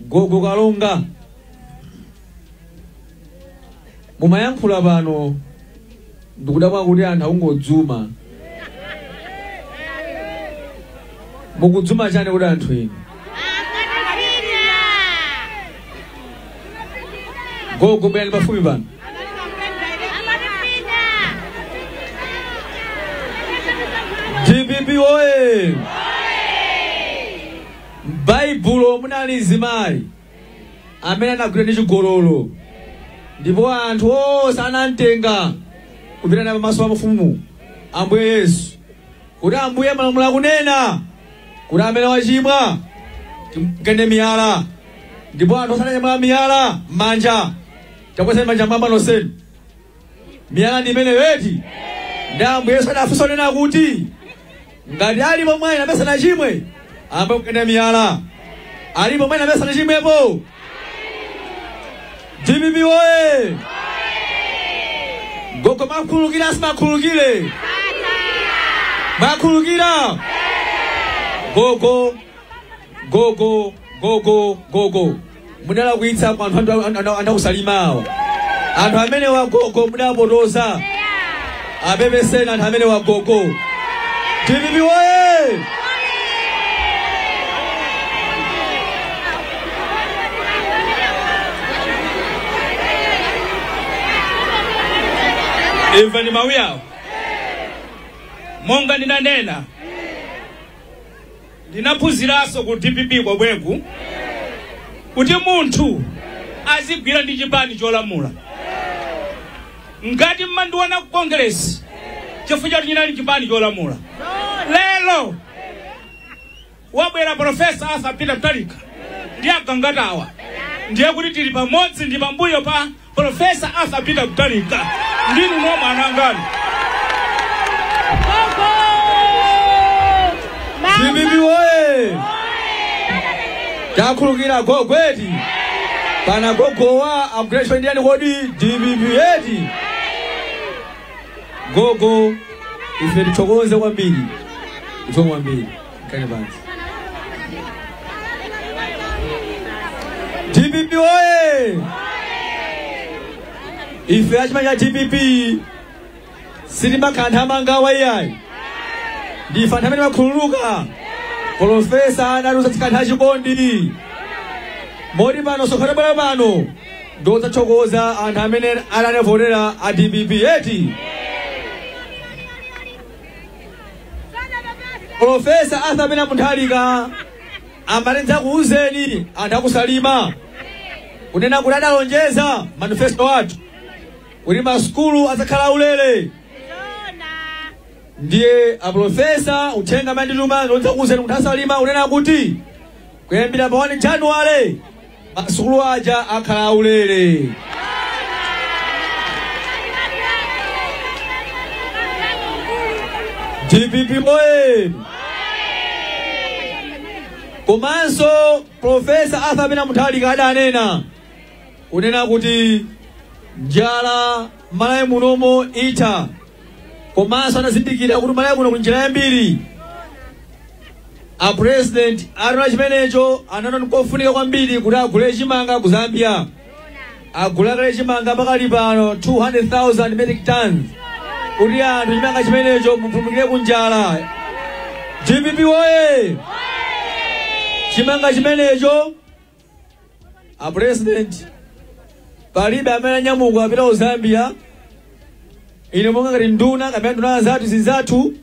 Gogo Kalonga mumayankhula pano ndikudabwa kuti anthu akungodzuma mukudzuma chani kuti anthu inu Gogo bwani pafupi pano DPP oye dzulo munali mzimayi amene anagwidwa ndi chigololo ndipo anthu onse anamtenga kupita naye pamaso pa mfumu Ambuye Yesu kuti Ambuye malamulo kunena kuti amene wachimwa timkende miyala ndipo anthu osananyamula miyala m'manja takweza manja mwamba nonsenu miyala ndi imene weti ndi Ambuye Yesu adafunsa nena kuti ngati alipo mwana amene sanachimwe ambe kukenda miyala alipo mwana amene sanachimwepo DPP oye gogo makhululukira simakhululukire makhululukira gogo gogo gogo gogo mudala kuitsa kwa anthu andakusalimawo anthu amene wa gogo mudapotoza abebesena anthu amene wa gogo DPP oye Eva ni mawia monga ninanena ndinapuziraso ku DPP kwa bweku kuti munthu azigwira ndi chipani cholamula ngati mmandiwana ku Congress chifukwa kuti ndinali chipani cholamula lelo wabwera Professor Arthur Peter Mutharika ndi agangatawa ndiye kuti tili pamodzi ndi pambuyo pa Professor Arthur Peter Mutharika ndinu nomwe anangani DPP oye takhulukira gogweti pana gogowa upgrade ndiani kodi DPP eti gogo ife tithokoze kwambiri kale basi DPP oye ife achimanya DPP silimakantha mangawa iyayi ndife anthu amene makhululuka Professor analuza chikantha chikondi modi pano sokhana bwala pano ndoza chokoza anthu amene ananevotera a DPP eti Professor Arthur Peter Mutharika amalenza kuuzeni anthu akusalima kunena kuti adalonjeza manifesto wathu kuti masukulu azakhala ulere ndiye a Professor uthenga mandituma ndonza kuuzeni kuti asalima unena kuti kuyambira pa 1 January masukulu aja akhala ulere DPP boy komanso Professor Arthur Peter Mutharika adanena kunena kuti njala malayi munomo ita komanso anazindikira kuti malayi muno kunjira yambiri a president arona chimenecho ananoni kofunika kwambiri kuti agule chimanga ku Zambia agulakale chimanga pakali pano 200,000 metric tons kuti anthu chimanga chimenecho mupulumukire kunjala DPP oye chimanga chimenecho a president palibe amene anyamuka apita ku Zambia ine monga ngati nduna kapena nduna zathu zinzathu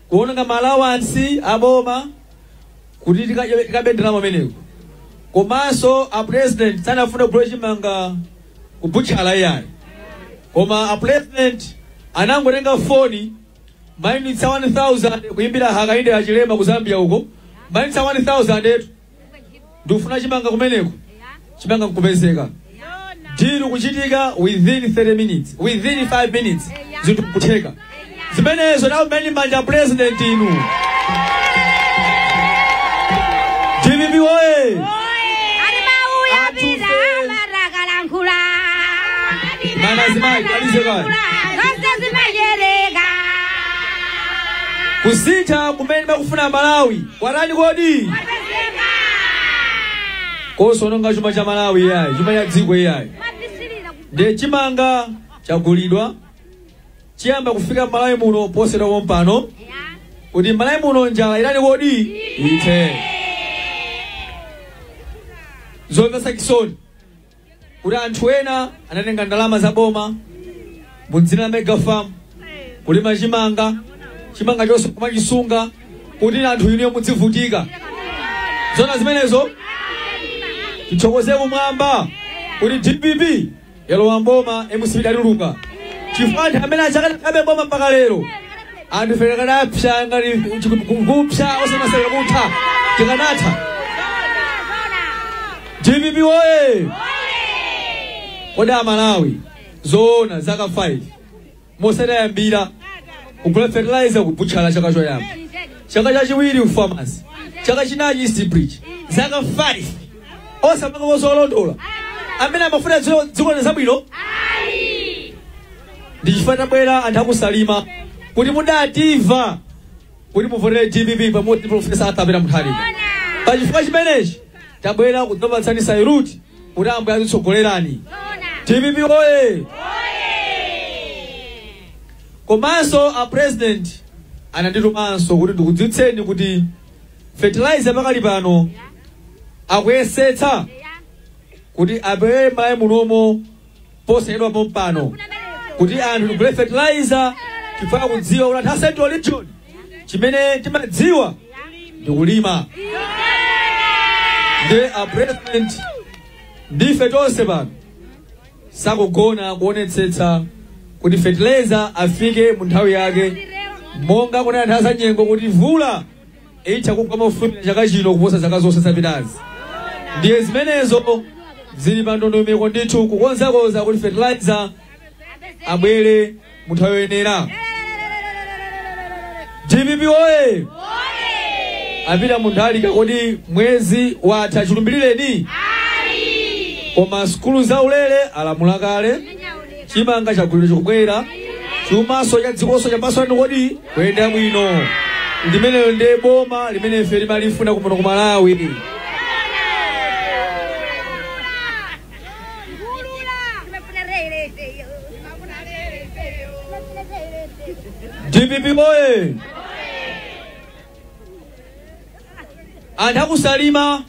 kuona nga allowance aboma kuti tikabendera mameneko komanso a president sanafuna kugula chimanga ku butchala iyayi koma a president anangotenga foni mainitsa 1,000 kuyimbira hakainde achilema ku Zambia uko mainitsa 1,000 etu ndikufuna chimanga kumeneko chimanga kupezeka deal kuchitika within 30 minutes within 5 minutes zinthu kutheka zimenezo nawo mmene manja president inu DPP oye mana zimai kalizeka kusita kumene bakufuna Malawi kwarani kodi koso nonga chuma cha Malawi yayi chuma ya dziko yayi de chimanga chagulidwa chiyamba kufika Malawi muno posera wompano kuti Malawi muno njala irani kodi ite zomvesa kisoni kuti anthu ena anatenga ndalama za boma mudzina la Mega Farm kulima chimanga chonse kumachisunga kuti anthu inu mudzivutika zona zimenezo tichokoze kumwamba kuti DPP yalowa mboma MCP daluluka chifukwa amene achakabe boma mpaka lero anthu fere kadapsa ngati kupsa osamaseka kutha tikanatha DPP oye koda Malawi zona zaka 5 mosera yambira kugula fertilizer kubuchala chaka choyamba chaka chachiwiri ufamasi chaka chinachi East Bridge zaka 5 osamanga kozolondola amene amafuna dziko zabwino ndichifana bwera anthu akusalima kuti mudativa kuti muvotere DPP pamodzi Profesa Arthur Mutharika pachifukwa chimenechi tabwera kudzapatsani Sairuti kuti ambuye azitsogolerani DPP oye komanso a president ananditumanso kuti ndikudziwitseni kuti fertilizer pakali pano akuyesetsa kuti apewe mayi munomo posayidwa pompano kuti anthu tigule fertilizer tifuna kudziwa kuti anthu a Central Region chimene timadziwa ndikulima ndi a president ndife tonse pano sakugona kuonetsetsa kuti fertilizer afike mu nthawi yake monga kuna anthu azanyengo kuti vula itha kugwa mofulumira chaka chino kuposa zaka zonse zapitazi ndiye zimenezo zili pa ndondomeko ndithu kukonzakoza kuti fertilizer abwere mu nthawi yoyenera DPP oye apita mu Mutharika kodi mwezi watha chilumbirireni koma skulu za ulere alamula kale chimanga chaguliro chikubwera chumaso cha dzikoso chapaswani kodi kuyenda bwino limeneyo ndi boma limene ife limalifuna kuno ku Malawi DPP oye anthu akusalima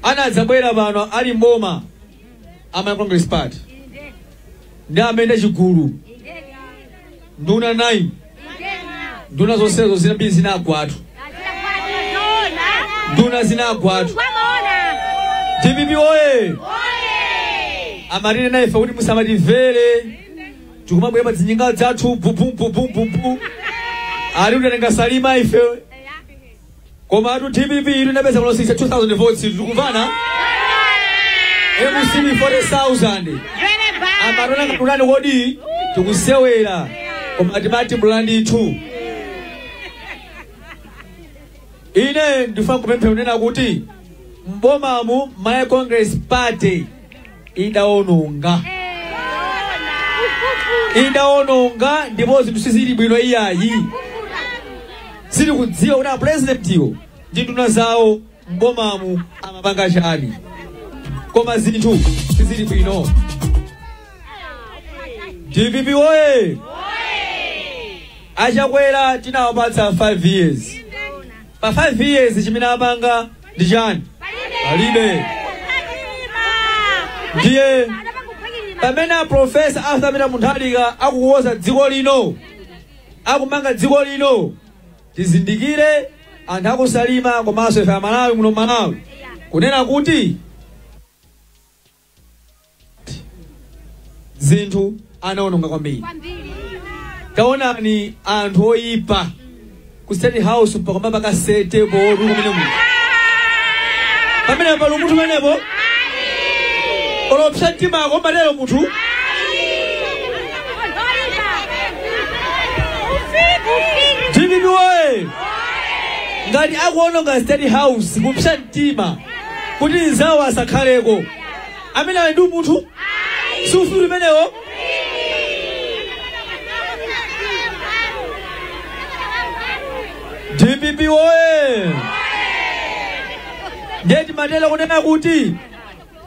anadzabwera pano ali mboma ama Congress Party ndi amene chigulu nduna 9 nduna zonsezo zinambiri zinagwatu nduna zinagwatu DPP oye amarine na ife kuti musamatimvere tikumabwera pa zinyinga zathu bubu ali utenga salima ife koma atu DPP ili napeza kulosisa 2000 votes tikuvana MCP 40,000 amarona ngulani kodi tikusewera koma timati bulandi 2 ine ndifuna kupempha unena kuti mbomamu my Congress Party idaononga ndipo zinthu sizili bwino iyayi sili kudziwa kuti president iwo ndi nduna zawo mbomamu amapanga chani koma zinthu sizili bwino DPP oye achakwera tinawapatsa 5 years pa 5 years chimene apanga ndi chani palibe ndiye pamene Profesa Arthur Mutharika akukonza dziko lino akumanga dziko lino tizindikire anthu akusalima komanso ife Malawi muno Malawi kunena kuti zinthu anaononga kwambiri taonani anthu oyipa ku State House mpaka mpaka sete bodu kumene mu pamene palo munthu menepo olopsa mtima ako matero munthu DPP oye ngati akuononga State House kupsa mtima kuti nzawo asakhaleko amene ali ndi munthu sufulu limenewo DPP oye ndeti matela kunena kuti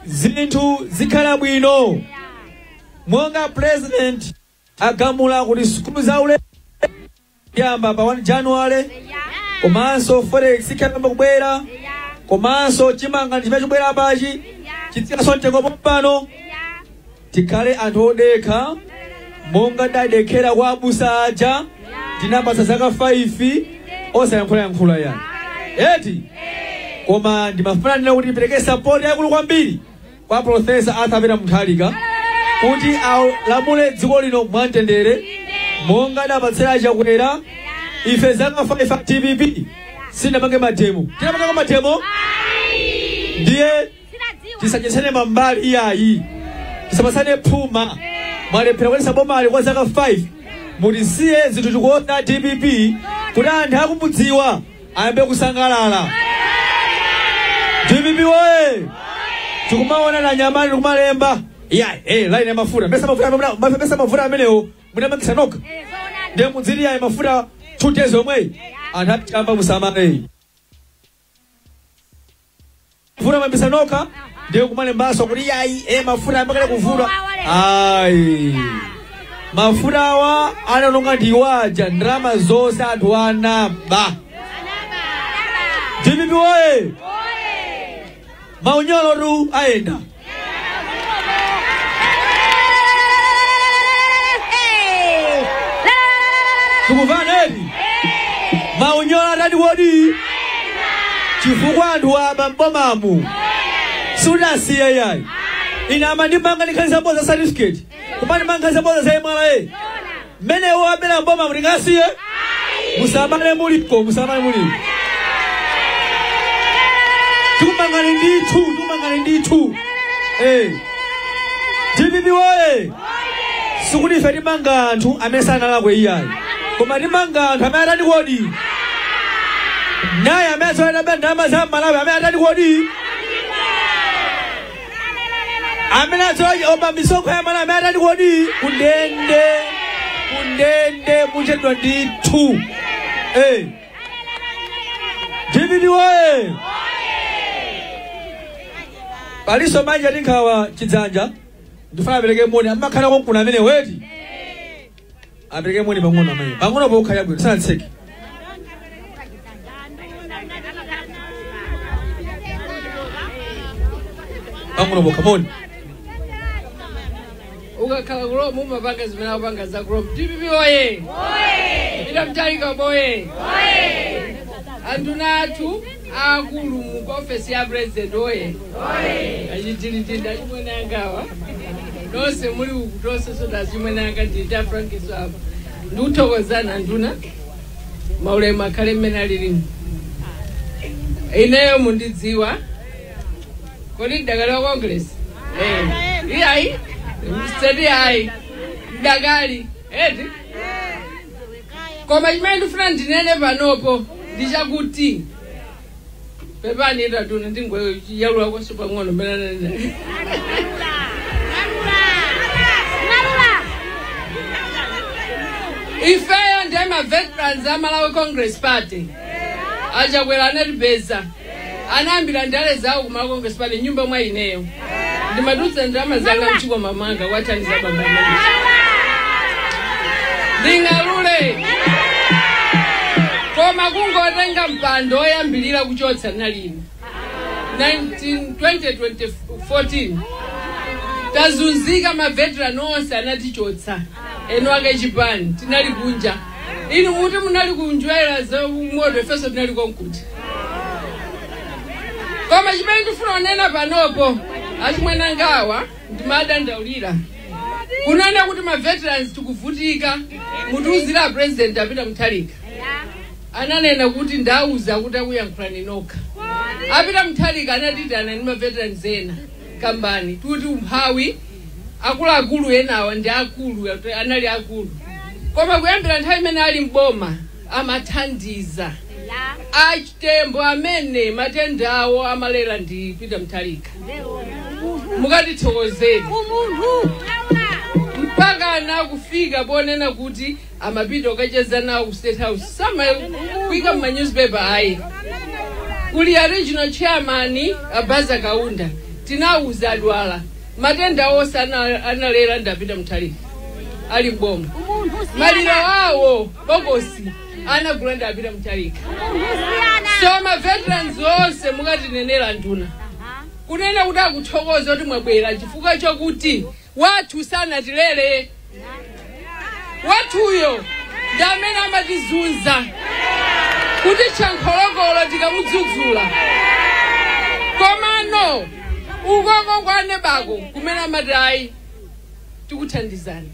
zinthu zikhala bwino monga president agamula kuti skulu za ulere yamba pa 1 January komanso forex ikayamba kubwera komanso chimanga chimene chibwera pachi chitsikaso mtengo pompano tikhale anthu odekha monga dadekera kwa abusa aja tinapasa zaka 5 osayankhula yani eti koma ndimafuna nina kuti ipereke support yakulu kwambiri kwa Profesa Arthur Peter Mutharika kuti alamule dziko lino mwamtendere monga adapatsira chakwera. Ife zanga 5 TPP sinapange matemo. Tinapanga matemo? Ndiye tisachesane mambali iyayi. Tisapasane phuma. Mwalephera kwesa boma ali kwa zaka 5. Mulisiye zinthu tikuona TPP kuti anthu akumudziwa ayambe kusangalala. TPP woye! Tikumaona na nyamani tikumalemba. Line ya mafuta. Besa mafuta amenewo munamangisa noka. Ndiye mudziri ya mafuta tutezo mwe. Anthu chamba musamale. Mafuta mambisa noka. Ndiye kumalembaso kuti mafuta amakale kuvura. Mafuta awa analonga ndiwaja ndrama zose anthu anaba. TPP woye! Maunyolo ru aenda. Tukuvane Maunyolo atati wodi chifukwa anthu aba mbomamu sudasiye yayi. Ina amandipanga ndikhalisa boza certificate kupani manghalisa boza za MRA mene wabela mbomamu ndingasiye musamale muliko. Tumangani nditu. TPP woye! Sukudi fedi manga anthu amesana lakwe iyayi. Koma timanga anthu amene atati kodi. Naye amezoenda bendama za Malawi amene atati kodi. Amene azoja omba misonko ya Malawi amene atati kodi. Kundende muchedwa nditu. TPP woye! Paliso manja ndinkawa chidzanja ndifuna apereke moni amakhala konkuna amene weti apereke moni pang'ono pokhala bwino sanatseke. Pang'ono pokha moni ukakhala kulo mumapanga zimene akupanga za kulo. TPP woye! Peter Mutharika boye! Anduna athu akulu mu office ya president oye achitilitida chimwene angawa nonse muli uku tonse soda chimwene anga ndita Frank Swaba ndikuthokozana anduna maulemu akhale mmene alilimu. Ineyo mundidziwa kodi mdakali wa Congress iyayi msedi ayi mdakali eti koma chimene ndifuna ndinene panopo ndichakuti pepani ita tuna ndingwe yalwa kwa super ngono menana ifeyo ndema veterans Malawi Congress Party achakwera netibeza anambira ndale zawo ku Malawi Congress Party nyumba mwa ineyo ndimadutsa ndama zanga mchiko mamanga wataniza baba ndingalule koma kungotenga mpando oyambilira kuchotsa nalini 2014 tazunzika maveteran onse anatichotsa eno ake chipani tinali kunja inu muti munali kunjwera za moto ifeso tinali konkuti koma chimene ndifuna onena panopo achimwena ngawa ndimadandaulira kunena kuti maveterans tikuvutika mutiuzira president Peter Mutharika ananena kuti ndauza kuti akuyankhula ninoka. Peter Mutharika anatitana ndi maveterans ena kambani kuti umphawi akuluakulu enawa ndi akulu anali akulu koma kuyambira nthawi imene ali mboma amathandiza achitembo amene matenda awo amalera ndi Peter Mutharika mukatithokozeni mpaka na kufika bonena kuti amapita okacheza nawo ku State House sama kuika mu newspaper ayi kuli ya regional chairman Abaza Kaunda tinauza adwala matenda onse analera ndi Peter Mutharika ali mboma maliro wawo bogosi anagula ndi Peter Mutharika so ma veterans onse mukatinenera nduna kunena kuti akuthokoza kuti mwabwera chifukwa chokuti wathu sanatilele wathuyo ndi amene amatizunza kuti chankholokolo tikamudzudzula komano ukoko kwane bako kumena madai tikuthandizana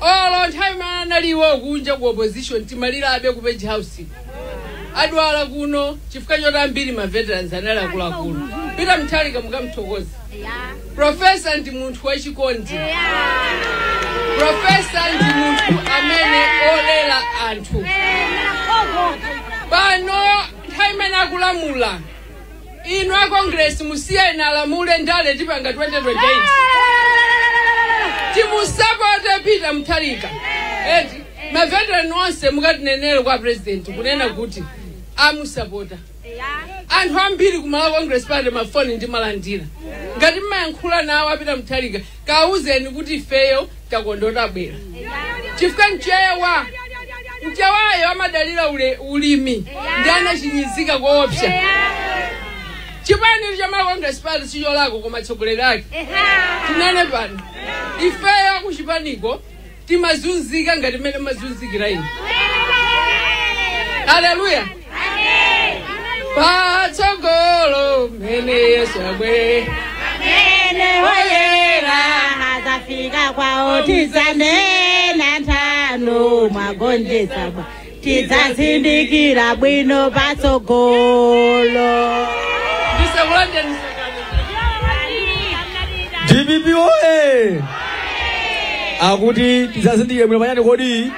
olo nthawi mana liwo kunja ku opposition timalira abe ku page house adwala kuno chifukwa choti ambiri ma veterans anali akuluakulu Peter Mutharika mukamthokoza Professor ndi munthu wachikondi Professor ndi munthu amene olera anthu pano nthawi imene akulamula inu a Congress musiye inalamule ndale tipanga 2028 timusapote Peter Mutharika eti ma veteran onse mukatinenere kwa president kunena kuti amusapota anthu ambiri kumala Congress party mafoni ndi malandira ngati mmayankhula nawo Peter Mutharika kauzeni kuti ifeyo takondota bwera chifukwa mchewayo amadalira ulimi ndi anachinyizika koopsa chipani cha ma Congress party chiyo lako koma tsogolero lake tinene pano ifeyo kuchipaniko timazunzika ngati mmene mazunzikira ino haleluya patsogolo mene Yesu abwere amene oyera hazafika kwawo tizanena nthano mwagonjesa bwa tizazindikira bwino patsogolo DPP oye akuti tizazindikira bwino panyani kodi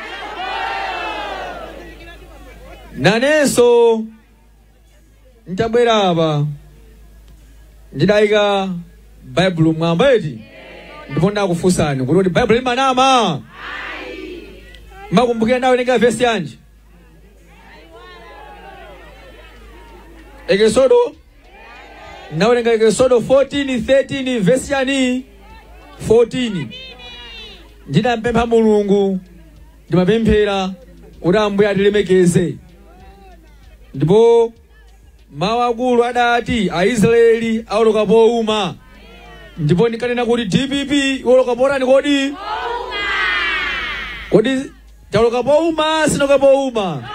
nanenso ntabwera apa ndidayika Bible mwamba eti ndipo ndakufunsani kuti Bible limanama makumbukira nawe nenga verse yanji Exodo nawe nenga Exodo 14:13 verse yani 14 ndinampempha Mulungu ndimapemphera kuti Ambuye atilemekeze ndipo mawu akulu adati Aisraeli awoloka pouma ndipo ndikanena kuti DPP woloka porani kodi kodi tawoloka pouma sinoka pouma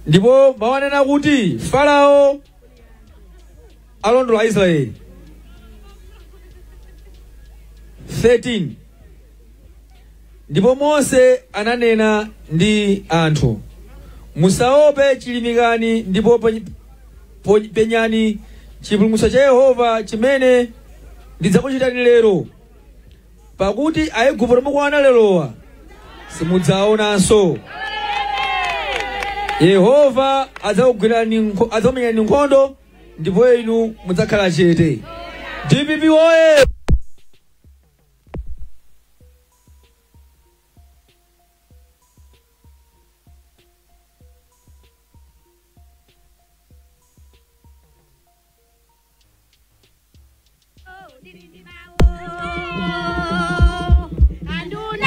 ndipo mawanena kuti Farao alondola Israeli 13 ndipo Mose ananena ndi anthu musaope chilimikani ndipo penyani chipulumutso cha Yehova chimene ndidzakuchitani lero pakuti Aigupto mukuona lerowa simudzaonanso Yehova adzamenyani nkhondo ndipo inu mudzakhala chete DPP oye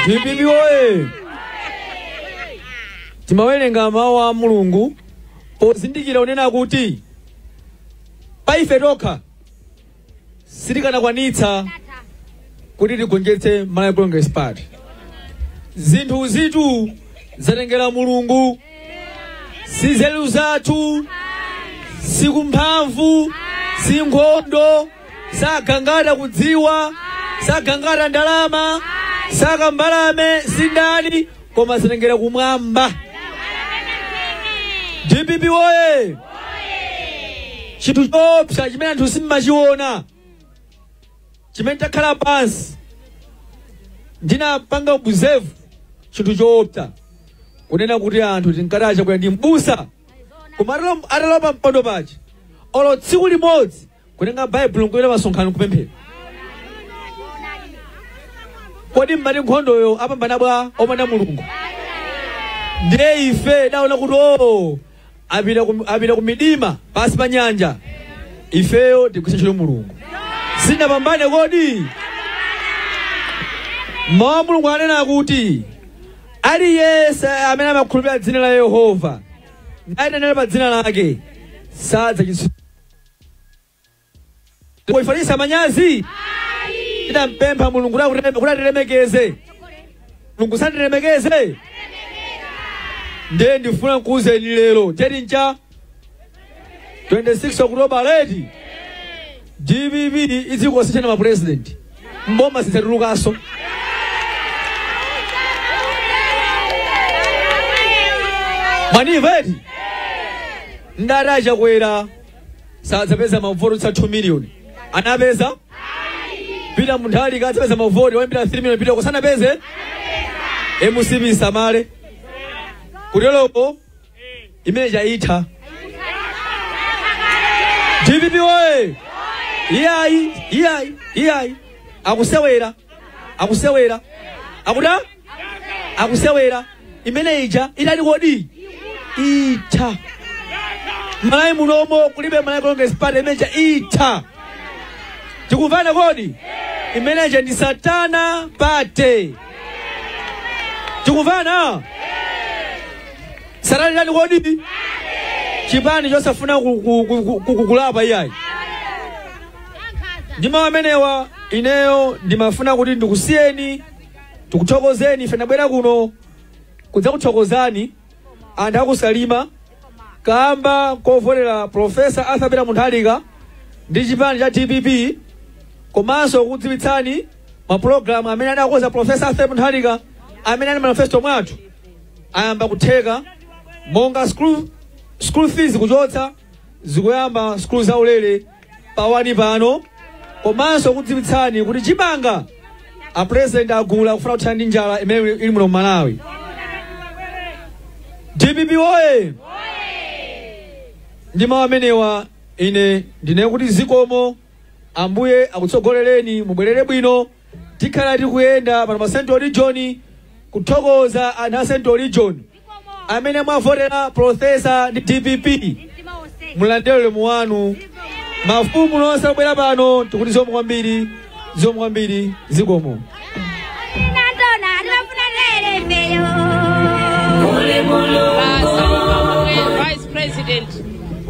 DPP oye timawerenga mawu a Mulungu pozindikira unena kuti paife tokha sitikanakwanitsa kuti tigonjetse Malawi Congress Party zinthu zitu zatengera Mulungu si nzeru zathu si kumphamvu si nkhondo sagangata kudziwa sagangata ndalama saka mbalame sindani koma zatengera kumwamba DPP oye chinthu chopsa chimene anthu simmachiona chimene takhala pansi ndinapanga buzevu chinthu chopsa kunena kuti anthu tinkatacha kuya ndi mbusa koma atalopa mpando pachi olo tsiku limodzi kutenga Bible nkuita masonkhano kupemphera kodi mmati nkhondoyo apambana bwa opanda Mulungu ndiye ife daona kuti apita ku midima pasi pa nyanja ifeyo tikusenchero Mulungu sinapambane kodi mawu a Mulungu anena kuti aliyense amene amakhulupirira dzina la Yehova nayitanira pa dzina lake sadzachitsidwa kuifanisa manyazi ndampempha Mulungu kuti atilemekeze Mulungu sandilemekeze ndiye ndifuna kuuzeni lero teri ncha 26 October leti DPP izikosechana ma president mboma situlukaso maniveti ndaraja kwera sadzapeza mavoti sa 2 million anapeza Peter Mutharika adzapeza mavoti wambira 3 million Peter kusana peze MCB Samale kulelopo imeja ita DPP oye iyai akusewera akusewera imene ija idali kodi ita malai munomo kulibe malai Congress party imeja ita tikuvana kodi imene ija ndi Satana party tikuvana Satana ndani kodi chipani chosafuna kukulapa iyai ndima wamenewa ineyo ndimafuna kuti ndikusiyeni tikuthokozeni ife nabwera kuno kudza kuthokozani anthu akusalima kamba kovotera Profesa Arthur Peter Mutharika ndi chipani cha DPP komanso kudziwitsani mapulogalamu amene adakonza Profesa Arthur Mutharika amene ali manifesto mwathu ayamba kutheka monga school fees kuchotsa zikuyamba school zaulere pawani pano komanso kudziwitsani kuti chibanga a president agula kufuna kuthana ndi njala imene ili muno Malawi. DPP oye ndima wamenewa ine ndine kuti zikomo ambuye akutsogolereni mubwerere bwino tikhala tikuyenda pano pa Central Region kuthokoza ana Central Region amene mwavotera Profesa ndi DPP mulandere muwanu mafumu nonse abwera pano tikuti zomwe kwambiri zikomo Vice President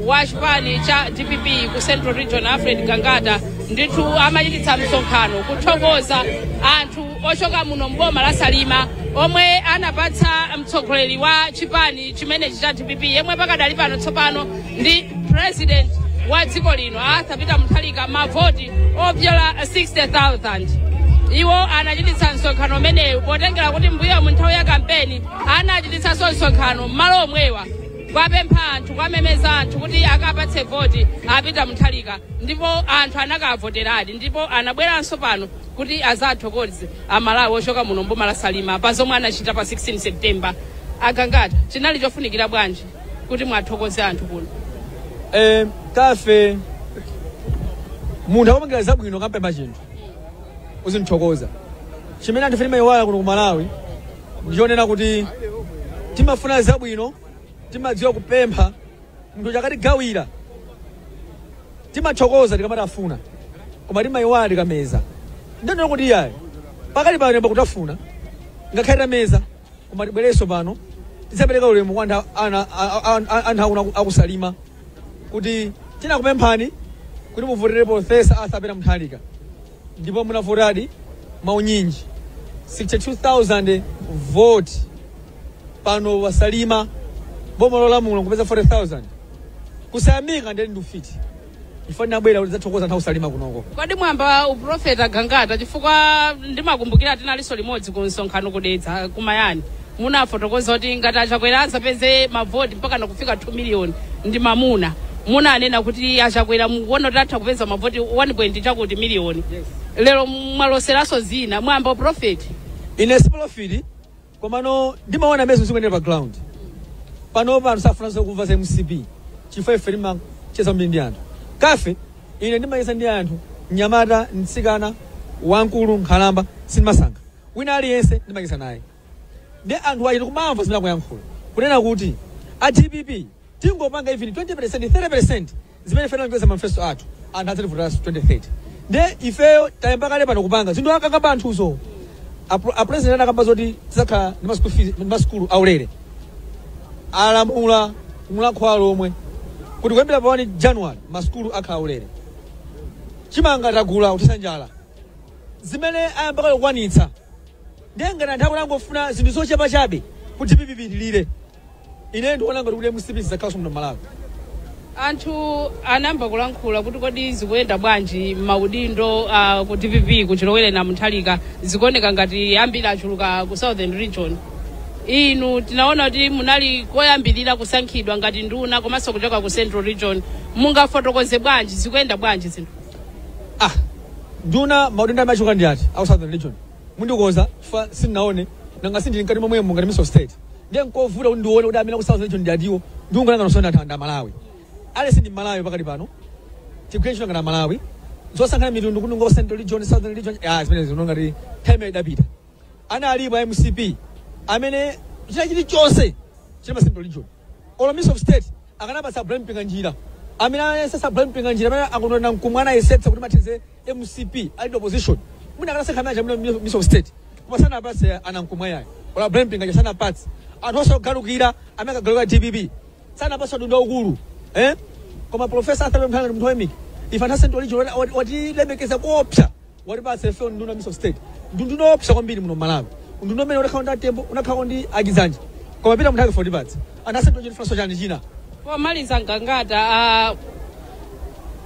wa chipani cha DPP ku Central Region Alfred Gangata ndithu amachititsa msonkhano kuthokoza anthu ochoka muno mboma la Salima omwe anapatsa mtsogoleri wa chipani chimenechi cha DPP yemwe pakadali pano tsopano ndi president wa dziko lino Arthur Peter Mutharika mavoti objela 60,000. Iwo anachititsa msonkhano umenewu potengera kuti mbuyo mu nthawi ya kampeni anachititsanso msonkhano m'malo omwewa kwapempha anthu kwamemeza anthu kuti akapatse voti a Peter Mutharika ndipo anthu anakavoteradi ndipo anabweranso pano kuti azathokoze amalawi ochoka muno mboma la Salima pa zomwe anachita pa 16 September. Agangata chinali chofunikira bwanji kuti mwathokoze anthu kuno? Kafe munthu akumangira zabwino kampemba chinthu uzimthokoza chimene anthu fenima iwala kuno ku Malawi ndichonena kuti timafuna zabwino timadziwa kupempha munthu chakatigawira timathokoza tikamatafuna koma timaiwala tikameza ndinena kuti iyayi pakali pano yamba kutafuna ngakhale tameza koma tibwerenso pano tisapereka ulemu kwa anthu akusalima kuti tinakupemphani kuti muvotere Profesa Arthur Peter Mutharika ndipo munavotadi maunyinji 62,000 vote pano wasalima boma lolamula kupeza 40,000 kusayamika ndeni ndufiti ifanira bwera kuti zathokoza nthawi salima kunoko. Kodi mwamba uprofeta Gangata chifukwa ndimakumbukira tinaliso limodzi ku msonkhano kudetsa kumayani munafotokoza kuti ngati achakwera azapeze mavoti mpaka nakufika 2 million ndi mamuna munanena kuti achakwera mukuona kuti atha kupeza mavoti 1 chakuti million. Yes. Lero mwaloseraso zina mwamba uprofeti ine si profit komano ndimaona mezo zikuyenera pa ground pano pano safuna kumva za MCB chifukwa ife lima cheza mbindi anthu kafe ine ndimayesa ndi anthu mnyamata mtsikana wankulu nkhalamba sindimasanga wina aliyense ndimayesa naye ndi anthu ayi kumamva zimene akuyankhula kunena kuti a DPP tingopanga even 20% 30% zimene fena ngeza manifesto athu anthu adzalivotera 2030 ndi ifeyo tayamba kale pano kupanga zinthu akakamba anthuzo a president akamba zoti tisakhala ndi maskulu aulere alamula kumulakhwalo omwe kuti kuyambira pa 1 January maskulu akhala aulere chimanga tagula utisanjala zimene ayamba kale kukwanitsa ndengana nthawi langofuna zinthu zochepa chabe kuti DPP ndilire ine ndiona ngati kuti MCP zakhala mu Malawi. Anthu anamba kulankhula kuti kodi zikuyenda bwanji maudindo ku DPP kuchilowere na Mutharika zikuoneka ngati ambiri achuluka ku Southern Region. Inu tinaona kuti munali koyambirira kusankhidwa ngati nduna komanso kuchoka ku Central Region. Mungafotokoze bwanji zikuyenda bwanji zinthu? Nduna maudindo amachuka ndi ati au Southern Region. Mundikoza fa sinaone nanga sindi nkati momwe ngati Minister of State. Ndiye nkovuta kuti ndione kuti amene ku Southern Region ndi atiwo ndungana nosona thanda Malawi. Ale sindi Malawi pakati pano. Tikwencho ngana Malawi. Zosankhana mitundu kunungo Central Region, Southern Region. Zimene zinonga ti time idapita. Ana alipo MCP amene chili chose chili Central Region. Olo Minister of State akanapa sa blame pinga njira. Amene sasa blame pinga njira amene akonona mkumwana yesetsa kuti mateze MCP ali opposition. Muna kana sekhamana jamuna Minister of State. Kumasana basi anamkumwa yayi. Ola blame pinga sana parts. Anoso galukira ameka galuka DPP. Sana basi ndo ukulu. Koma Professor Arthur Mthali mthoemiki ifana Central Region wati lemekeza kuopsa wati basi efe nduna Minister of State ndunduno opsa kwambiri muno Malawi ndundo mene unakhaonda tembo unakhawa ndi agizanji koma pita mthali 40 parts ana Central Region fana sochani china pomaliza Gangata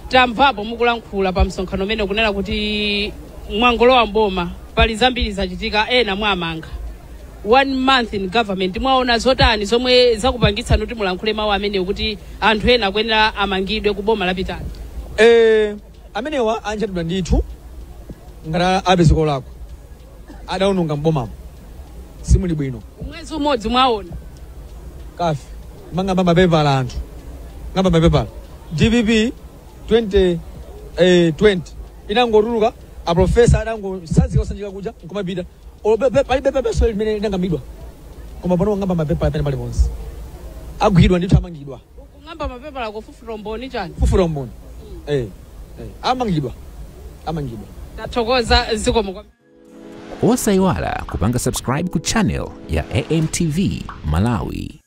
tamvapo mukulankhula pa msonkhano mene kunena kuti mwangolowa mboma pali zambiri zachitika ena mwamanga 1 month in government mwaona zotani zomwe zakupangitsa kuti mulankhule mawu amene kuti anthu ena akwenera amangidwe ku boma lapitali. Amenewa anjatudwa ndithu ngati abeziko lako adaononga mbomamo simuli bwino mwezi umodzi mwaona kafi mangamba mapepala anthu ngamba mapepala DPP 2020 inangotuluka a professor adangosanzika osanjika kuja nkumapita palibe so limene linangamidwa koma pano ngamba mapepala pene pali ponse agwidwa ndithu amangidwa kungamba mapepala kufufura umboni chani kufufura umboni amangidwa tathokoza zikomo osayiwala kupanga subscribe ku channel ya AMTV Malawi.